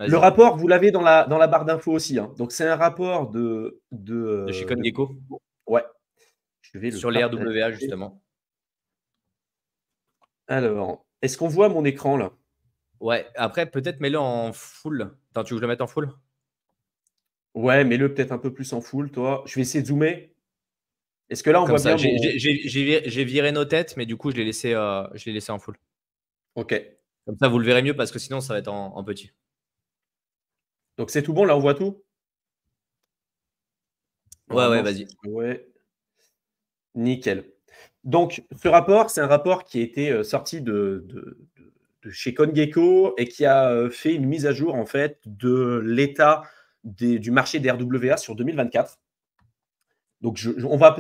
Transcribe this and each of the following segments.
Le rapport, vous l'avez dans la barre d'infos aussi, hein. Donc, c'est un rapport de chez CoinGecko. Ouais. Je vais sur les RWA, justement. Alors, est-ce qu'on voit mon écran là? Ouais, après, peut-être mets-le en full. Attends, tu veux que je le mette en full? Ouais, mets-le peut-être un peu plus en full, toi. Je vais essayer de zoomer. Est-ce que là, on Comme voit ça, bien mon… j'ai viré nos têtes, mais du coup, je l'ai laissé en full. Ok. Comme ça, vous le verrez mieux parce que sinon, ça va être en petit. Donc, c'est tout bon, là, on voit tout? Ouais, vas-y. Ouais. Nickel. Donc, ce rapport, c'est un rapport qui a été sorti de chez CoinGecko et qui a fait une mise à jour, en fait, de l'état du marché des RWA sur 2024. Donc, on n'aura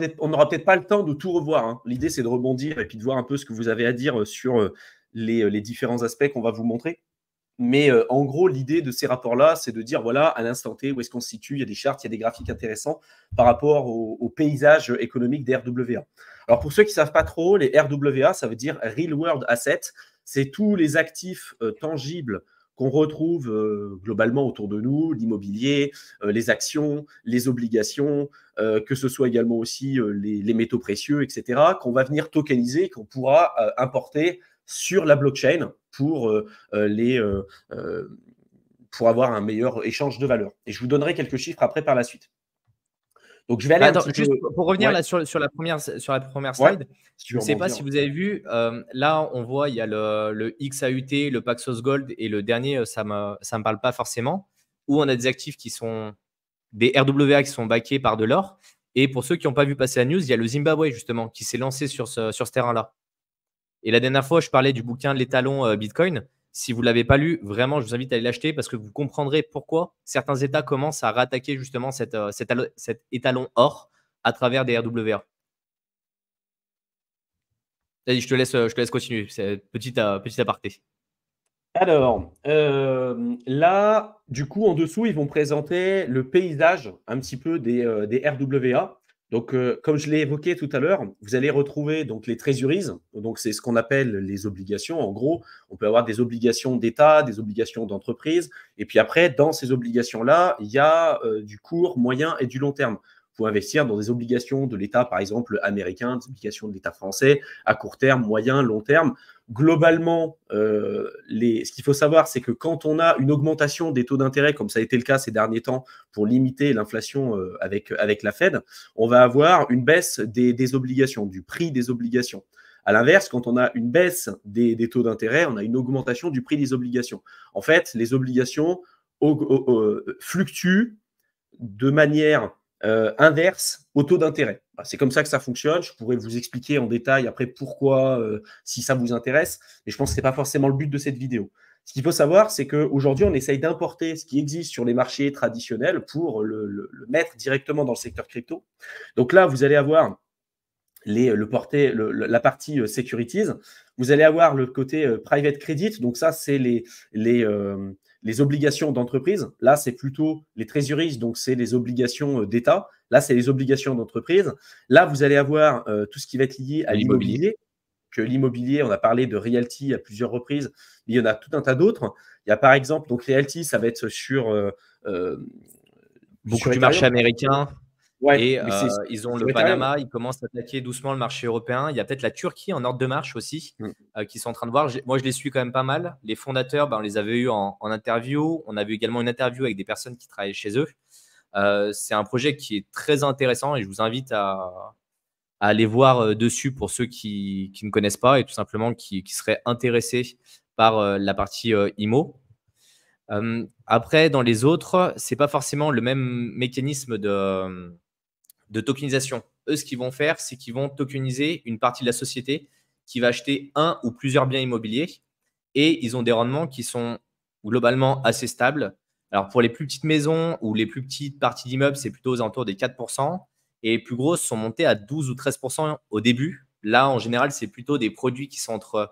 peut-être pas le temps de tout revoir, hein. L'idée, c'est de rebondir et puis de voir un peu ce que vous avez à dire sur les différents aspects qu'on va vous montrer. Mais en gros, l'idée de ces rapports-là, c'est de dire, voilà, à l'instant T, où est-ce qu'on se situe, il y a des charts, il y a des graphiques intéressants par rapport au paysage économique des RWA. Alors, pour ceux qui ne savent pas trop, les RWA, ça veut dire Real World Assets. C'est tous les actifs tangibles qu'on retrouve globalement autour de nous, l'immobilier, les actions, les obligations, que ce soit également aussi les métaux précieux, etc., qu'on va venir tokeniser, qu'on pourra importer sur la blockchain pour pour avoir un meilleur échange de valeur. Et je vous donnerai quelques chiffres après par la suite. Donc, je vais aller juste pour revenir là sur la première slide. Je ne sais pas si vous avez vu, là, on voit, il y a le XAUT, le Paxos Gold et le dernier, ça me parle pas forcément, où on a des actifs qui sont des RWA qui sont backés par de l'or. Et pour ceux qui n'ont pas vu passer la news, il y a le Zimbabwe, justement, qui s'est lancé sur ce terrain-là. Et la dernière fois, je parlais du bouquin de l'étalon Bitcoin. Si vous ne l'avez pas lu, vraiment, je vous invite à aller l'acheter parce que vous comprendrez pourquoi certains États commencent à rattaquer justement cet étalon or à travers des RWA. Vas-y, je te laisse continuer. C'est petit aparté. Alors, là, du coup, en dessous, ils vont présenter le paysage un petit peu des RWA. Donc, comme je l'ai évoqué tout à l'heure, vous allez retrouver donc les treasuries. Donc, c'est ce qu'on appelle les obligations. En gros, on peut avoir des obligations d'État, des obligations d'entreprise. Et puis après, dans ces obligations-là, il y a du court, moyen et du long terme. Vous pouvez investir dans des obligations de l'État, par exemple, américain, des obligations de l'État français, à court terme, moyen, long terme. Globalement, ce qu'il faut savoir, c'est que quand on a une augmentation des taux d'intérêt, comme ça a été le cas ces derniers temps pour limiter l'inflation avec la Fed, on va avoir une baisse des obligations, du prix des obligations. À l'inverse, quand on a une baisse des taux d'intérêt, on a une augmentation du prix des obligations. En fait, les obligations fluctuent de manière inverse au taux d'intérêt. C'est comme ça que ça fonctionne. Je pourrais vous expliquer en détail après pourquoi, si ça vous intéresse, mais je pense que ce n'est pas forcément le but de cette vidéo. Ce qu'il faut savoir, c'est qu'aujourd'hui, on essaye d'importer ce qui existe sur les marchés traditionnels pour le mettre directement dans le secteur crypto. Donc là, vous allez avoir la partie securities. Vous allez avoir le côté private credit. Donc ça, c'est les obligations d'entreprise. Là, c'est plutôt les treasuries, donc c'est les obligations d'État. Là, c'est les obligations d'entreprise. Là, vous allez avoir tout ce qui va être lié à l'immobilier. Que l'immobilier, on a parlé de realty à plusieurs reprises, mais il y en a tout un tas d'autres. Il y a par exemple, donc realty, ça va être sur beaucoup du marché américain. Ouais, et ils ont le Panama, ils commencent à attaquer doucement le marché européen. Il y a peut-être la Turquie en ordre de marche aussi, qui sont en train de voir. Moi, je les suis quand même pas mal. Les fondateurs, on les avait eus en interview. On a vu également une interview avec des personnes qui travaillent chez eux. C'est un projet qui est très intéressant et je vous invite à aller voir dessus pour ceux qui ne connaissent pas et tout simplement qui seraient intéressés par la partie IMO. Après, dans les autres, ce n'est pas forcément le même mécanisme de tokenisation. Eux, ce qu'ils vont faire, c'est qu'ils vont tokeniser une partie de la société qui va acheter un ou plusieurs biens immobiliers et ils ont des rendements qui sont globalement assez stables. Alors, pour les plus petites maisons ou les plus petites parties d'immeubles, c'est plutôt aux alentours des 4%. Et les plus grosses sont montées à 12 ou 13% au début. Là, en général, c'est plutôt des produits qui sont entre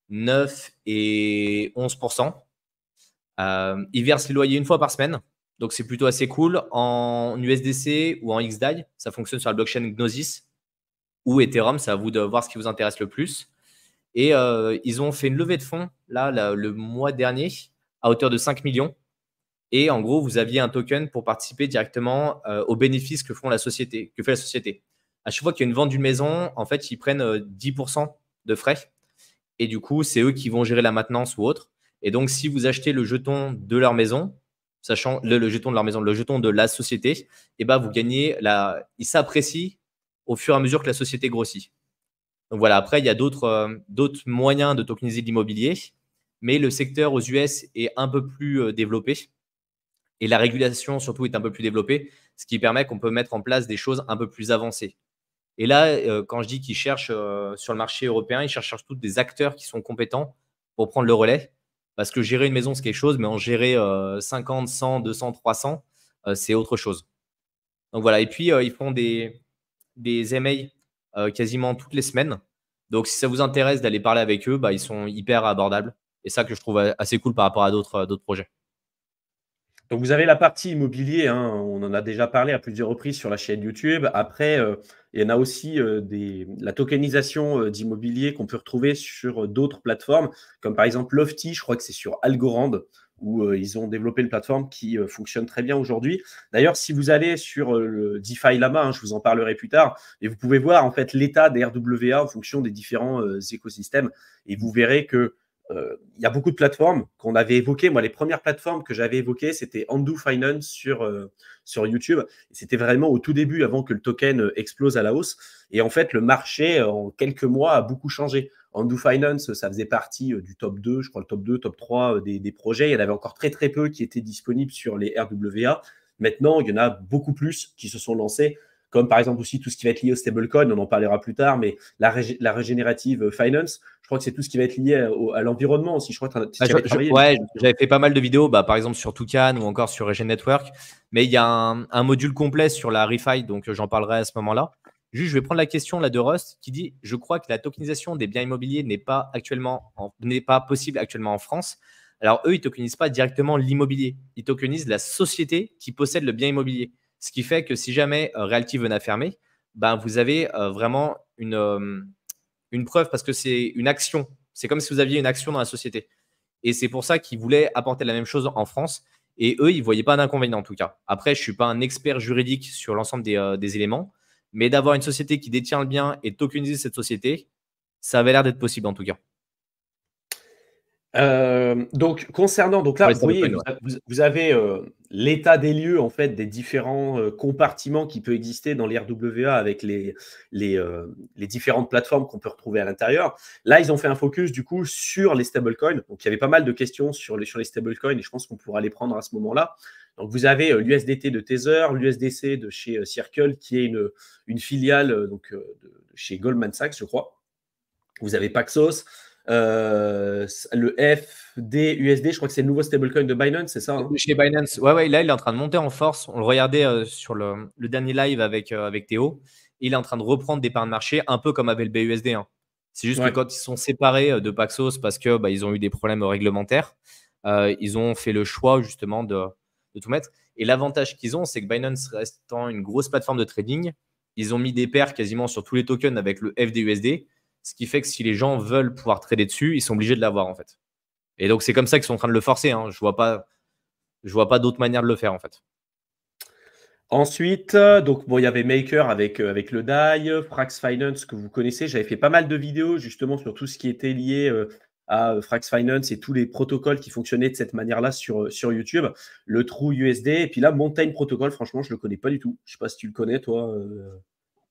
9 et 11%. Ils versent les loyers une fois par semaine. Donc, c'est plutôt assez cool. En USDC ou en XDAI, ça fonctionne sur la blockchain Gnosis ou Ethereum. C'est à vous de voir ce qui vous intéresse le plus. Et ils ont fait une levée de fonds là, le mois dernier à hauteur de 5 millions. Et en gros, vous aviez un token pour participer directement aux bénéfices que fait la société. À chaque fois qu'il y a une vente d'une maison, en fait, ils prennent 10% de frais. Et du coup, c'est eux qui vont gérer la maintenance ou autre. Et donc, si vous achetez le jeton de leur maison, sachant le jeton de leur maison, le jeton de la société, et ben, vous gagnez il s'apprécie au fur et à mesure que la société grossit. Donc voilà, après, il y a d'autres moyens de tokeniser l'immobilier, mais le secteur aux US est un peu plus développé et la régulation surtout est un peu plus développée, ce qui permet qu'on peut mettre en place des choses un peu plus avancées. Et là, quand je dis qu'ils cherchent sur le marché européen, ils cherchent surtout des acteurs qui sont compétents pour prendre le relais. Parce que gérer une maison, c'est quelque chose, mais en gérer 50, 100, 200, 300, c'est autre chose. Donc voilà. Et puis, ils font des MA quasiment toutes les semaines. Donc, si ça vous intéresse d'aller parler avec eux, ils sont hyper abordables. Et ça que je trouve assez cool par rapport à d'autres projets. Donc, vous avez la partie immobilier, hein, on en a déjà parlé à plusieurs reprises sur la chaîne YouTube. Après, il y en a aussi la tokenisation d'immobilier qu'on peut retrouver sur d'autres plateformes, comme par exemple Lofty, je crois que c'est sur Algorand, où ils ont développé une plateforme qui fonctionne très bien aujourd'hui. D'ailleurs, si vous allez sur le DeFi Lama, je vous en parlerai plus tard, et vous pouvez voir en fait l'état des RWA en fonction des différents écosystèmes, et vous verrez que il y a beaucoup de plateformes qu'on avait évoquées. Moi, les premières plateformes que j'avais évoquées, c'était Andu Finance sur YouTube. C'était vraiment au tout début, avant que le token explose à la hausse. Et en fait, le marché, en quelques mois, a beaucoup changé. Andu Finance, ça faisait partie du top 2, je crois le top 2, top 3 des projets. Il y en avait encore très, très peu qui étaient disponibles sur les RWA. Maintenant, il y en a beaucoup plus qui se sont lancés, comme par exemple aussi tout ce qui va être lié au stablecoin, on en parlera plus tard, mais la régénérative finance, je crois que c'est tout ce qui va être lié à l'environnement aussi. Je crois que tu avais travaillé. Ouais, j'avais fait pas mal de vidéos, par exemple sur Toucan ou encore sur Regen Network, mais il y a un module complet sur la ReFi, donc j'en parlerai à ce moment-là. Juste, je vais prendre la question là de Rust qui dit: je crois que la tokenisation des biens immobiliers n'est pas possible actuellement en France. Alors eux, ils tokenisent pas directement l'immobilier, ils tokenisent la société qui possède le bien immobilier. Ce qui fait que si jamais Realty venait à fermer, vous avez vraiment une preuve parce que c'est une action. C'est comme si vous aviez une action dans la société. Et c'est pour ça qu'ils voulaient apporter la même chose en France. Et eux, ils ne voyaient pas d'inconvénient en tout cas. Après, je ne suis pas un expert juridique sur l'ensemble des éléments, mais d'avoir une société qui détient le bien et tokeniser cette société, ça avait l'air d'être possible en tout cas. Donc, concernant, donc là, vous voyez, vous avez l'état des lieux en fait des différents compartiments qui peut exister dans les RWA avec les différentes plateformes qu'on peut retrouver à l'intérieur. Là, ils ont fait un focus du coup sur les stablecoins. Donc, il y avait pas mal de questions sur les stablecoins et je pense qu'on pourra les prendre à ce moment-là. Donc, vous avez l'USDT de Tether, l'USDC de chez Circle, qui est une filiale de chez Goldman Sachs, je crois. Vous avez Paxos. Le FDUSD, je crois que c'est le nouveau stablecoin de Binance, c'est ça, hein? Chez Binance, ouais, là, il est en train de monter en force. On le regardait sur le dernier live avec Théo. Il est en train de reprendre des parts de marché, un peu comme avec le BUSD. Hein. C'est juste que quand ils sont séparés de Paxos parce que ils ont eu des problèmes réglementaires, ils ont fait le choix justement de tout mettre. Et l'avantage qu'ils ont, c'est que Binance restant une grosse plateforme de trading, ils ont mis des paires quasiment sur tous les tokens avec le FDUSD. Ce qui fait que si les gens veulent pouvoir trader dessus, ils sont obligés de l'avoir en fait. Et donc, c'est comme ça qu'ils sont en train de le forcer. Hein. Je vois pas d'autre manière de le faire en fait. Ensuite, donc il y avait Maker avec le DAI, Frax Finance que vous connaissez. J'avais fait pas mal de vidéos justement sur tout ce qui était lié à Frax Finance et tous les protocoles qui fonctionnaient de cette manière-là sur YouTube. Le True USD et puis là, Mountain Protocol, franchement, je le connais pas du tout. Je sais pas si tu le connais, toi,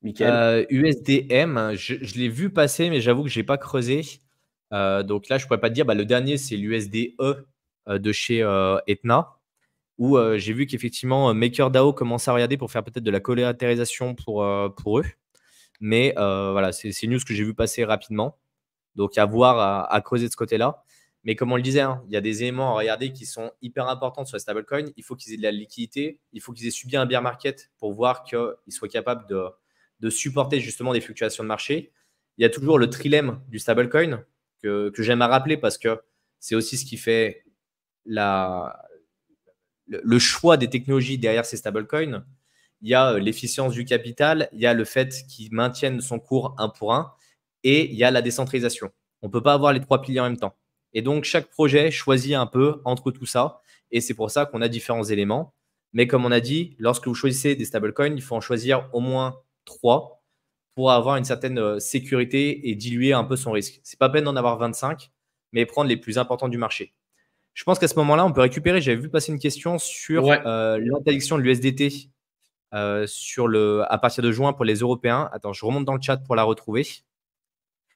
Mickaël. USDM, je l'ai vu passer, mais j'avoue que je n'ai pas creusé. Donc là, je ne pourrais pas te dire. Le dernier, c'est l'USDE de chez Etna, où j'ai vu qu'effectivement, MakerDAO commençait à regarder pour faire peut-être de la collatéralisation pour eux. Mais voilà, c'est une news que j'ai vu passer rapidement. Donc à voir, à creuser de ce côté-là. Mais comme on le disait, hein, il y a des éléments à regarder qui sont hyper importants sur les stablecoins. Il faut qu'ils aient de la liquidité. Il faut qu'ils aient subi un bear market pour voir qu'ils soient capables de supporter justement des fluctuations de marché. Il y a toujours le trilemme du stablecoin que j'aime à rappeler parce que c'est aussi ce qui fait le choix des technologies derrière ces stablecoins. Il y a l'efficience du capital, il y a le fait qu'ils maintiennent son cours 1 pour 1 et il y a la décentralisation. On ne peut pas avoir les trois piliers en même temps. Et donc, chaque projet choisit un peu entre tout ça. Et c'est pour ça qu'on a différents éléments. Mais comme on a dit, lorsque vous choisissez des stablecoins, il faut en choisir au moins 3 pour avoir une certaine sécurité et diluer un peu son risque. C'est pas peine d'en avoir 25, mais prendre les plus importants du marché. Je pense qu'à ce moment-là, on peut récupérer. J'avais vu passer une question sur l'interdiction de l'USDT à partir de juin pour les Européens. Attends, je remonte dans le chat pour la retrouver.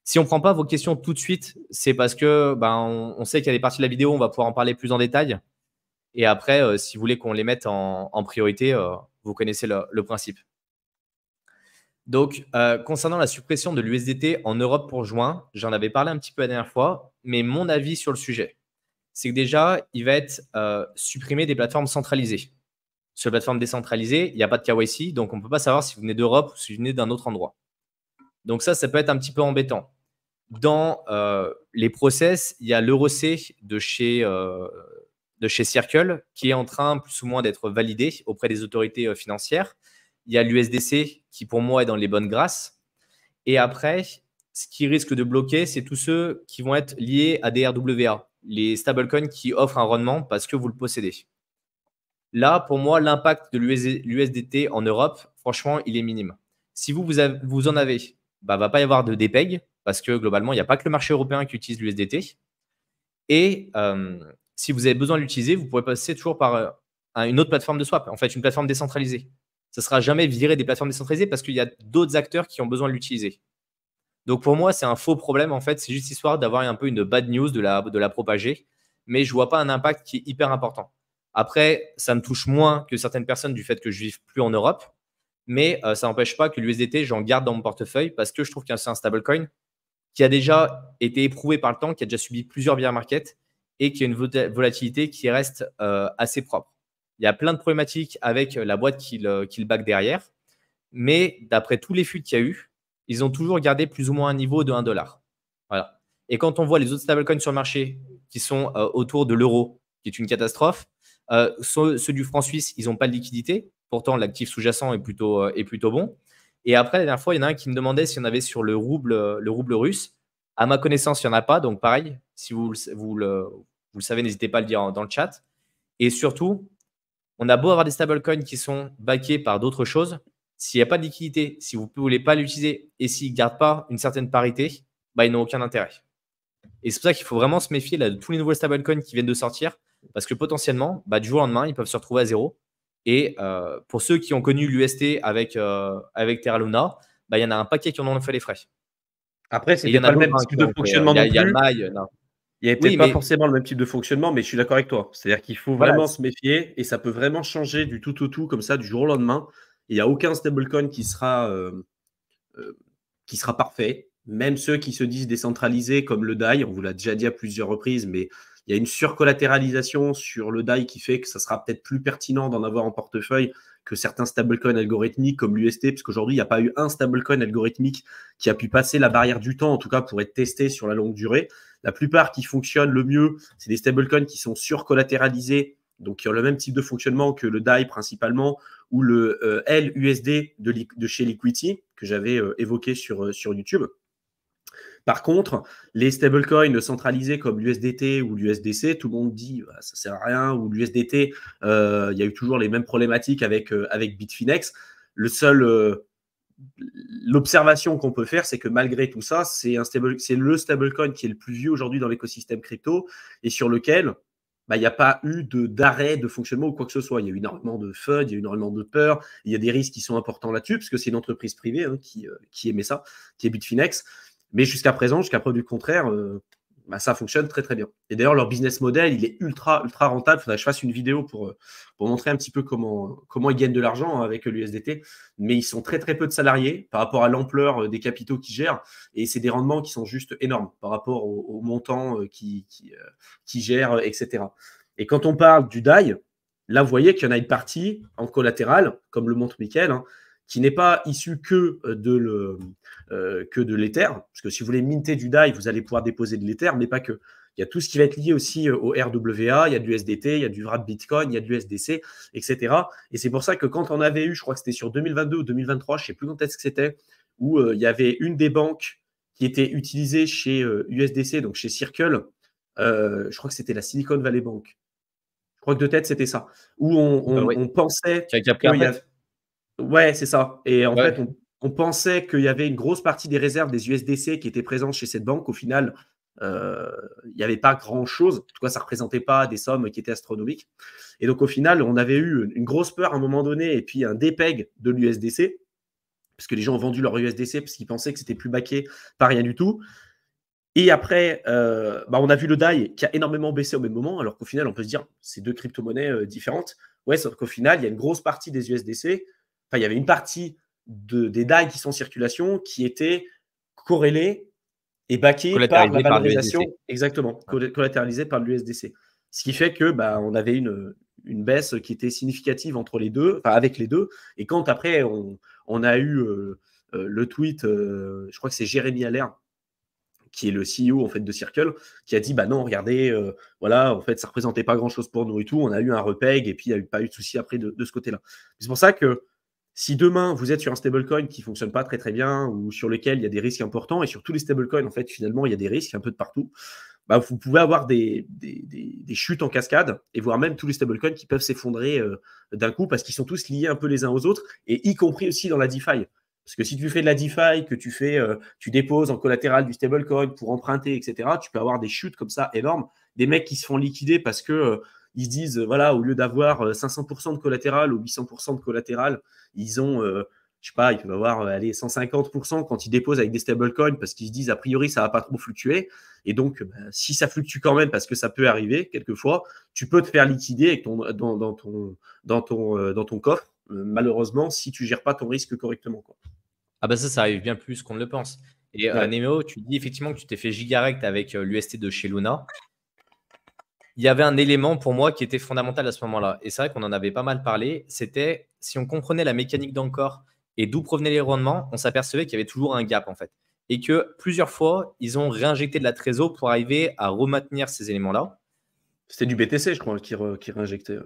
Si on ne prend pas vos questions tout de suite, c'est parce que on sait qu'il y a des parties de la vidéo, on va pouvoir en parler plus en détail. Et après, si vous voulez qu'on les mette en priorité, vous connaissez le principe. Donc, concernant la suppression de l'USDT en Europe pour juin, j'en avais parlé un petit peu la dernière fois, mais mon avis sur le sujet, c'est que déjà, il va être supprimé des plateformes centralisées. Sur les plateformes décentralisées, il n'y a pas de KYC, donc on ne peut pas savoir si vous venez d'Europe ou si vous venez d'un autre endroit. Donc ça peut être un petit peu embêtant. Dans les process, il y a l'EuroC de chez Circle qui est en train plus ou moins d'être validé auprès des autorités financières. Il y a l'USDC qui pour moi est dans les bonnes grâces. Et après, ce qui risque de bloquer, c'est tous ceux qui vont être liés à des RWA, les stablecoins qui offrent un rendement parce que vous le possédez. Là, pour moi, l'impact de l'USDT en Europe, franchement, il est minime. Si vous en avez, il ne va pas y avoir de DPEG parce que globalement, il n'y a pas que le marché européen qui utilise l'USDT. Et si vous avez besoin de l'utiliser, vous pourrez passer toujours par une autre plateforme de swap, en fait, une plateforme décentralisée. Ça ne sera jamais viré des plateformes décentralisées parce qu'il y a d'autres acteurs qui ont besoin de l'utiliser. Donc pour moi, c'est un faux problème, en fait. C'est juste histoire d'avoir un peu une bad news, de la propager. Mais je ne vois pas un impact qui est hyper important. Après, ça me touche moins que certaines personnes du fait que je ne vive plus en Europe. Mais ça n'empêche pas que l'USDT, j'en garde dans mon portefeuille parce que je trouve que c'est un stablecoin qui a déjà été éprouvé par le temps, qui a déjà subi plusieurs bear markets et qui a une volatilité qui reste assez propre. Il y a plein de problématiques avec la boîte qui le back derrière. Mais d'après tous les flux qu'il y a eu, ils ont toujours gardé plus ou moins un niveau de 1 $. Voilà. Et quand on voit les autres stablecoins sur le marché qui sont autour de l'euro, qui est une catastrophe, ceux du franc suisse, ils n'ont pas de liquidité. Pourtant, l'actif sous-jacent est plutôt bon. Et après, la dernière fois, il y en a un qui me demandait s'il y en avait sur le rouble russe. À ma connaissance, il n'y en a pas. Donc, pareil, si vous le savez, n'hésitez pas à le dire dans le chat. Et surtout, on a beau avoir des stablecoins qui sont backés par d'autres choses. S'il n'y a pas de liquidité, si vous ne voulez pas l'utiliser et s'ils ne gardent pas une certaine parité, ils n'ont aucun intérêt. Et c'est pour ça qu'il faut vraiment se méfier de tous les nouveaux stablecoins qui viennent de sortir parce que potentiellement, du jour au lendemain, ils peuvent se retrouver à zéro. Et pour ceux qui ont connu l'UST avec Terra Luna, il y en a un paquet qui en ont fait les frais. Après, c'est pas le même type de fonctionnement non plus. Il y a le mail. Il n'y a peut-être pas forcément le même type de fonctionnement, mais je suis d'accord avec toi. C'est-à-dire qu'il faut vraiment se méfier et ça peut vraiment changer du tout au tout comme ça, du jour au lendemain. Il n'y a aucun stablecoin qui sera parfait. Même ceux qui se disent décentralisés comme le DAI, on vous l'a déjà dit à plusieurs reprises, mais il y a une surcollatéralisation sur le DAI qui fait que ça sera peut-être plus pertinent d'en avoir en portefeuille que certains stablecoins algorithmiques comme l'UST, parce qu'aujourd'hui, il n'y a pas eu un stablecoin algorithmique qui a pu passer la barrière du temps, en tout cas pour être testé sur la longue durée. La plupart qui fonctionnent le mieux, c'est des stablecoins qui sont surcollatéralisés, donc qui ont le même type de fonctionnement que le DAI principalement, ou le LUSD de chez Liquidity, que j'avais évoqué sur YouTube. Par contre, les stablecoins centralisés comme l'USDT ou l'USDC, tout le monde dit ça sert à rien, ou l'USDT, il y a eu toujours les mêmes problématiques avec Bitfinex. L'observation qu'on peut faire, c'est que malgré tout ça, c'est le stablecoin qui est le plus vieux aujourd'hui dans l'écosystème crypto et sur lequel il n'y a pas eu d'arrêt de fonctionnement ou quoi que ce soit. Il y a eu énormément de FUD, il y a eu énormément de peur, il y a des risques qui sont importants là-dessus, parce que c'est une entreprise privée qui émet ça, qui est Bitfinex. Mais jusqu'à présent, jusqu'à preuve du contraire, ça fonctionne très, très bien. Et d'ailleurs, leur business model, il est ultra, ultra rentable. Il faudrait que je fasse une vidéo pour montrer un petit peu comment ils gagnent de l'argent avec l'USDT. Mais ils sont très, très peu de salariés par rapport à l'ampleur des capitaux qu'ils gèrent. Et c'est des rendements qui sont juste énormes par rapport au montant qu'ils gèrent, etc. Et quand on parle du DAI, là, vous voyez qu'il y en a une partie en collatéral, comme le montre Mickaël, qui n'est pas issu que de l'Ether, parce que si vous voulez minter du DAI, vous allez pouvoir déposer de l'Ether, mais pas que. Il y a tout ce qui va être lié aussi au RWA, il y a du USDT, il y a du wrap Bitcoin, il y a du USDC, etc. Et c'est pour ça que quand on avait eu, je crois que c'était sur 2022 ou 2023, je ne sais plus quand est-ce que c'était, où il y avait une des banques qui était utilisée chez USDC, donc chez Circle, je crois que c'était la Silicon Valley Bank. Je crois que de tête, c'était ça. Où on pensait qu'il y avait... Ouais, c'est ça. Et en Ouais. fait, on pensait qu'il y avait une grosse partie des réserves des USDC qui étaient présentes chez cette banque. Au final, il n'y avait pas grand-chose. En tout cas, ça ne représentait pas des sommes qui étaient astronomiques. Et donc, au final, on avait eu une grosse peur à un moment donné et puis un dépeg de l'USDC parce que les gens ont vendu leur USDC parce qu'ils pensaient que c'était plus baqué par rien du tout. Et après, on a vu le DAI qui a énormément baissé au même moment, alors qu'au final, on peut se dire c'est deux crypto-monnaies différentes. Ouais, sauf qu'au final, il y a une grosse partie des USDC, enfin, il y avait une partie des DAI qui sont en circulation qui étaient corrélés et backés par la valorisation, exactement, collatéralisés par l'USDC. Ce qui fait que on avait une baisse qui était significative entre les deux, enfin avec les deux. Et quand après, on a eu le tweet, je crois que c'est Jérémy Allaire, qui est le CEO en fait de Circle, qui a dit non, regardez, voilà, en fait, ça représentait pas grand chose pour nous et tout. On a eu un repeg et puis il n'y a pas eu de souci après de ce côté-là. C'est pour ça que si demain vous êtes sur un stablecoin qui fonctionne pas très très bien ou sur lequel il y a des risques importants, et sur tous les stablecoins, en fait, finalement, il y a des risques un peu de partout, vous pouvez avoir des chutes en cascade et voire même tous les stablecoins qui peuvent s'effondrer d'un coup parce qu'ils sont tous liés un peu les uns aux autres, et y compris aussi dans la DeFi. Parce que si tu fais de la DeFi, que tu déposes en collatéral du stablecoin pour emprunter, etc., tu peux avoir des chutes comme ça énormes. Des mecs qui se font liquider parce que ils se disent, voilà, au lieu d'avoir 500% de collatéral ou 800% de collatéral, ils ont, je sais pas, ils peuvent avoir 150% quand ils déposent avec des stablecoins parce qu'ils se disent, a priori, ça va pas trop fluctuer. Et donc, si ça fluctue quand même, parce que ça peut arriver quelquefois, tu peux te faire liquider avec dans ton coffre, malheureusement, si tu gères pas ton risque correctement, quoi. Ah ça arrive bien plus qu'on ne le pense. Et Néméo, tu dis effectivement que tu t'es fait gigarect avec l'UST de chez Luna. Il y avait un élément pour moi qui était fondamental à ce moment-là. Et c'est vrai qu'on en avait pas mal parlé. C'était si on comprenait la mécanique d'Ancor et d'où provenaient les rendements, on s'apercevait qu'il y avait toujours un gap en fait. Et que plusieurs fois, ils ont réinjecté de la trésor pour arriver à remaintenir ces éléments-là. C'était du BTC, je crois, qui réinjectait.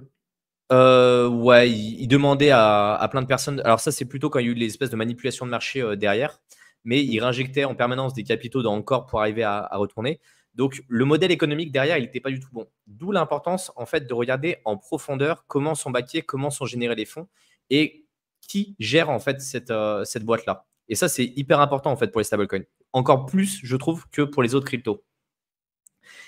Ouais, il demandait à plein de personnes. Alors ça, c'est plutôt quand il y a eu les espèces de manipulations de marché derrière. Mais il réinjectait en permanence des capitaux dans Encore pour arriver à retourner. Donc le modèle économique derrière, il n'était pas du tout bon. D'où l'importance en fait de regarder en profondeur comment sont backés, comment sont générés les fonds et qui gère en fait cette boîte-là. Et ça, c'est hyper important en fait pour les stablecoins. Encore plus, je trouve, que pour les autres cryptos.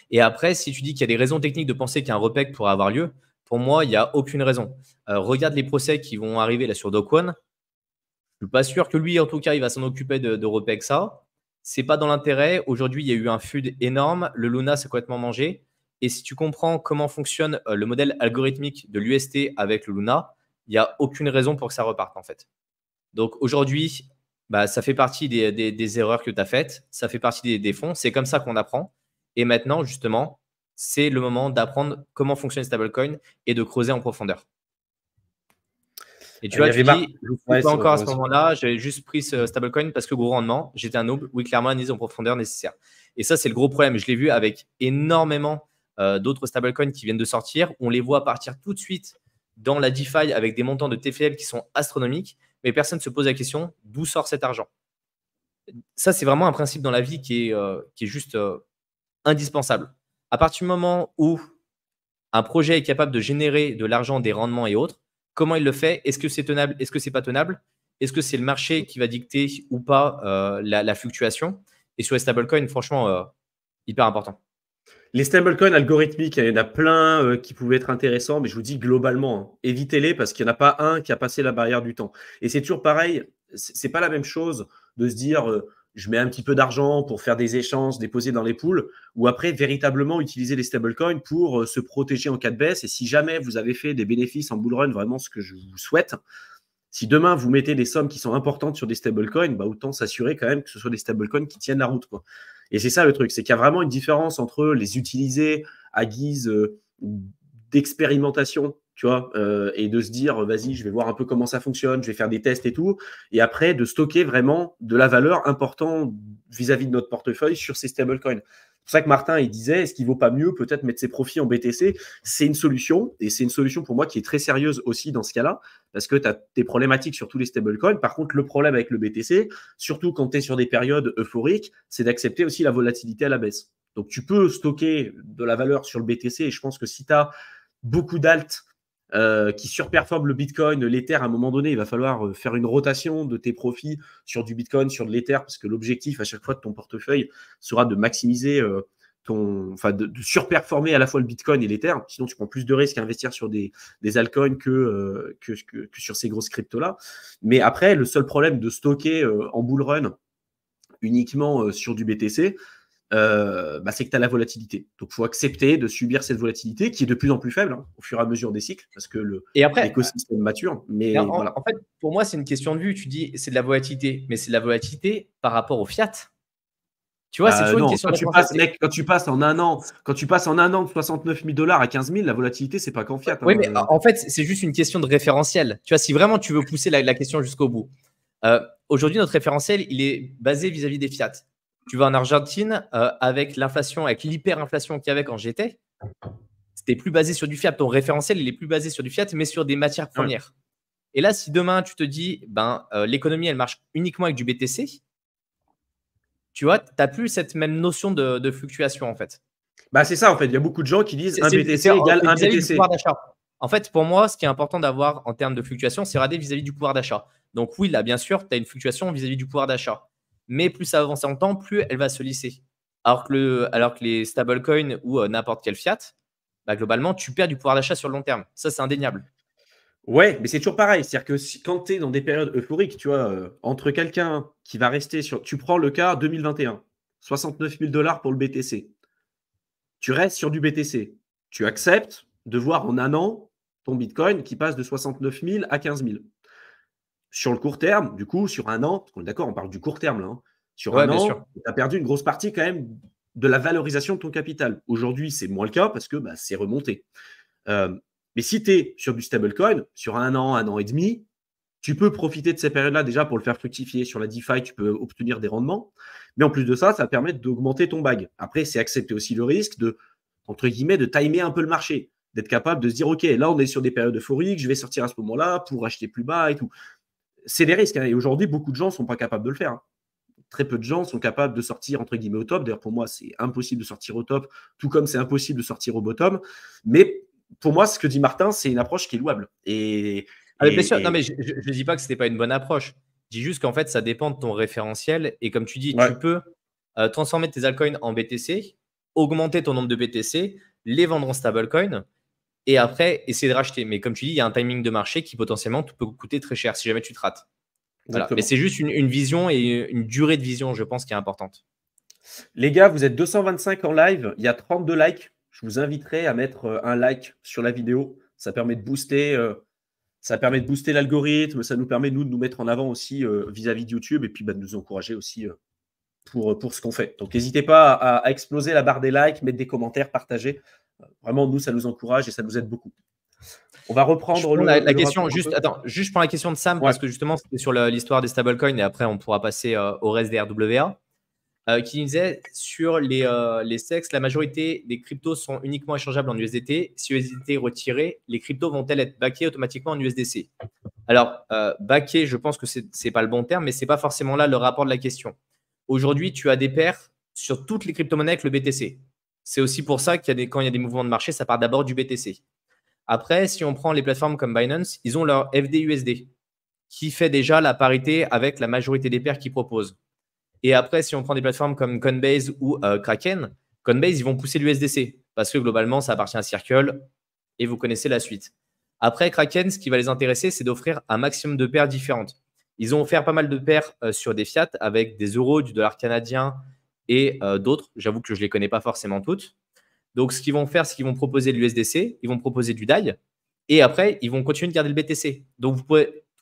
Et après, si tu dis qu'il y a des raisons techniques de penser qu'un repeg pourrait avoir lieu, pour moi, il n'y a aucune raison. Regarde les procès qui vont arriver là sur Do Kwon. Je ne suis pas sûr que lui, en tout cas, il va s'en occuper de repeg ça. C'est pas dans l'intérêt. Aujourd'hui, il y a eu un FUD énorme. Le Luna s'est complètement mangé. Et si tu comprends comment fonctionne le modèle algorithmique de l'UST avec le Luna, il n'y a aucune raison pour que ça reparte en fait. Donc aujourd'hui, ça fait partie des erreurs que tu as faites. Ça fait partie des fonds. C'est comme ça qu'on apprend. Et maintenant, justement, c'est le moment d'apprendre comment fonctionne stablecoin et de creuser en profondeur. Et tu vois, tu dis, je ne suis pas encore à ce moment-là, j'avais juste pris ce stablecoin parce que gros rendement, j'étais un noob. Oui, clairement, analyse en profondeur nécessaire. Et ça, c'est le gros problème. Je l'ai vu avec énormément d'autres stablecoins qui viennent de sortir. On les voit partir tout de suite dans la DeFi avec des montants de TFL qui sont astronomiques, mais personne ne se pose la question d'où sort cet argent. Ça, c'est vraiment un principe dans la vie qui est juste indispensable. À partir du moment où un projet est capable de générer de l'argent, des rendements et autres, comment il le fait? Est-ce que c'est tenable? Est-ce que c'est pas tenable? Est-ce que c'est le marché qui va dicter ou pas la fluctuation? Et sur les stablecoins, franchement, hyper important. Les stablecoins algorithmiques, il y en a plein qui pouvaient être intéressants, mais je vous dis globalement, évitez-les parce qu'il n'y en a pas un qui a passé la barrière du temps. Et c'est toujours pareil, c'est pas la même chose de se dire je mets un petit peu d'argent pour faire des échanges, déposer dans les pools, ou après véritablement utiliser les stablecoins pour se protéger en cas de baisse. Et si jamais vous avez fait des bénéfices en bull run, vraiment ce que je vous souhaite, si demain vous mettez des sommes qui sont importantes sur des stablecoins, autant s'assurer quand même que ce soit des stablecoins qui tiennent la route, quoi. Et c'est ça le truc, c'est qu'il y a vraiment une différence entre les utiliser à guise d'expérimentation, tu vois, et de se dire, vas-y, je vais voir un peu comment ça fonctionne, je vais faire des tests et tout, et après de stocker vraiment de la valeur importante vis-à-vis de notre portefeuille sur ces stablecoins. C'est pour ça que Martin, il disait, est-ce qu'il ne vaut pas mieux peut-être mettre ses profits en BTC? C'est une solution, et c'est une solution pour moi qui est très sérieuse aussi dans ce cas-là, parce que tu as des problématiques sur tous les stablecoins. Par contre, le problème avec le BTC, surtout quand tu es sur des périodes euphoriques, c'est d'accepter aussi la volatilité à la baisse. Donc, tu peux stocker de la valeur sur le BTC. Et je pense que si tu as beaucoup d'alt qui surperforment le Bitcoin, l'Ether, à un moment donné, il va falloir faire une rotation de tes profits sur du Bitcoin, sur de l'Ether, parce que l'objectif à chaque fois de ton portefeuille sera de maximiser de surperformer à la fois le Bitcoin et l'Ether. Sinon, tu prends plus de risques à investir sur des altcoins que sur ces grosses cryptos-là. Mais après, le seul problème de stocker en bull run uniquement sur du BTC, c'est que tu as la volatilité. Donc, il faut accepter de subir cette volatilité qui est de plus en plus faible au fur et à mesure des cycles parce que l'écosystème mature. Mais en fait, pour moi, c'est une question de vue. Tu dis c'est de la volatilité, mais c'est de la volatilité par rapport au fiat. Tu vois, c'est toujours une question quand tu passes en un an de 69 000 $ à 15 000, la volatilité, c'est pas qu'en fiat. Oui, mais en fait, c'est juste une question de référentiel. Tu vois, si vraiment tu veux pousser la question jusqu'au bout. Aujourd'hui, notre référentiel, il est basé vis-à-vis des fiat. Tu vas en Argentine, avec l'inflation, avec l'hyperinflation qu'il y avait quand j'étais, c'était plus basé sur du fiat. Ton référentiel, il est plus basé sur du fiat, mais sur des matières premières. Et là, si demain, tu te dis, l'économie, elle marche uniquement avec du BTC, tu vois, tu n'as plus cette même notion de fluctuation, en fait. C'est ça, en fait. Il y a beaucoup de gens qui disent un BTC égale un BTC. En fait, pour moi, ce qui est important d'avoir en termes de fluctuation, c'est regarder vis-à-vis du pouvoir d'achat. Donc oui, là, bien sûr, tu as une fluctuation vis-à-vis du pouvoir d'achat. Mais plus ça avance en temps, plus elle va se lisser. Alors que les stablecoins ou n'importe quel fiat, globalement, tu perds du pouvoir d'achat sur le long terme. Ça, c'est indéniable. Ouais, mais c'est toujours pareil. C'est-à-dire que quand tu es dans des périodes euphoriques, tu vois, entre quelqu'un qui va rester sur… Tu prends le cas 2021, 69 000 $ pour le BTC. Tu restes sur du BTC. Tu acceptes de voir en un an ton Bitcoin qui passe de 69 000 à 15 000. Sur le court terme, du coup, sur un an, d'accord, on parle du court terme là. Sur un an, tu as perdu une grosse partie quand même de la valorisation de ton capital. Aujourd'hui, c'est moins le cas parce que c'est remonté. Mais si tu es sur du stablecoin, sur un an et demi, tu peux profiter de ces périodes-là déjà pour le faire fructifier. Sur la DeFi, tu peux obtenir des rendements. Mais en plus de ça, ça permet d'augmenter ton bag. Après, c'est accepter aussi le risque de, entre guillemets, de timer un peu le marché. D'être capable de se dire, OK, là, on est sur des périodes euphoriques, je vais sortir à ce moment-là pour acheter plus bas et tout. C'est des risques. Et aujourd'hui, beaucoup de gens ne sont pas capables de le faire. Très peu de gens sont capables de sortir, entre guillemets, au top. D'ailleurs, pour moi, c'est impossible de sortir au top, tout comme c'est impossible de sortir au bottom. Mais pour moi, ce que dit Martin, c'est une approche qui est louable. Bien sûr. Non, mais je ne dis pas que ce n'était pas une bonne approche. Je dis juste qu'en fait, ça dépend de ton référentiel. Et comme tu dis, tu peux transformer tes altcoins en BTC, augmenter ton nombre de BTC, les vendre en stablecoin et après essayer de racheter. Mais comme tu dis, il y a un timing de marché qui potentiellement peut coûter très cher si jamais tu te rates. Voilà. Mais c'est juste une vision et une durée de vision, je pense, qui est importante. Les gars, vous êtes 225 en live. Il y a 32 likes. Je vous inviterai à mettre un like sur la vidéo. Ça permet de booster, l'algorithme. Ça nous permet, nous, de nous mettre en avant aussi vis-à-vis de YouTube et puis de nous encourager aussi pour ce qu'on fait. Donc, n'hésitez pas à exploser la barre des likes, mettre des commentaires, partager. Vraiment, nous, ça nous encourage et ça nous aide beaucoup. On va reprendre la question. Juste, je prends la question de Sam parce que justement, c'était sur l'histoire des stablecoins et après, on pourra passer au reste des RWA. Qui disait sur les sexes, la majorité des cryptos sont uniquement échangeables en USDT. Si USDT est retiré, les cryptos vont-elles être backées automatiquement en USDC? Alors, backé, je pense que ce n'est pas le bon terme, mais ce n'est pas forcément là le rapport de la question. Aujourd'hui, tu as des paires sur toutes les crypto-monnaies avec le BTC. C'est aussi pour ça qu'il quand il y a des mouvements de marché, ça part d'abord du BTC. Après, si on prend les plateformes comme Binance, ils ont leur FDUSD qui fait déjà la parité avec la majorité des paires qu'ils proposent. Et après, si on prend des plateformes comme Coinbase ou Kraken, Coinbase, ils vont pousser l'USDC parce que globalement, ça appartient à Circle et vous connaissez la suite. Après, Kraken, ce qui va les intéresser, c'est d'offrir un maximum de paires différentes. Ils ont offert pas mal de paires sur des fiat avec des euros, du dollar canadien et d'autres. J'avoue que je ne les connais pas forcément toutes. Donc, ce qu'ils vont faire, c'est qu'ils vont proposer de l'USDC, ils vont proposer du DAI et après, ils vont continuer de garder le BTC. Donc,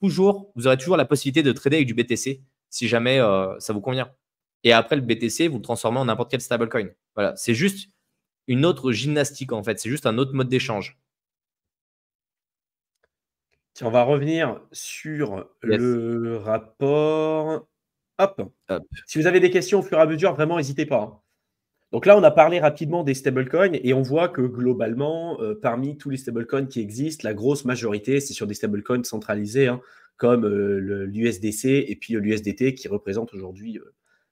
vous aurez toujours la possibilité de trader avec du BTC si jamais ça vous convient. Et après, le BTC, vous le transformez en n'importe quel stablecoin. Voilà, c'est juste une autre gymnastique en fait. C'est juste un autre mode d'échange. On va revenir sur le rapport. Hop. Si vous avez des questions au fur et à mesure, vraiment, n'hésitez pas. Donc là, on a parlé rapidement des stablecoins et on voit que globalement, parmi tous les stablecoins qui existent, la grosse majorité, c'est sur des stablecoins centralisés, comme l'USDC et puis l'USDT qui représentent aujourd'hui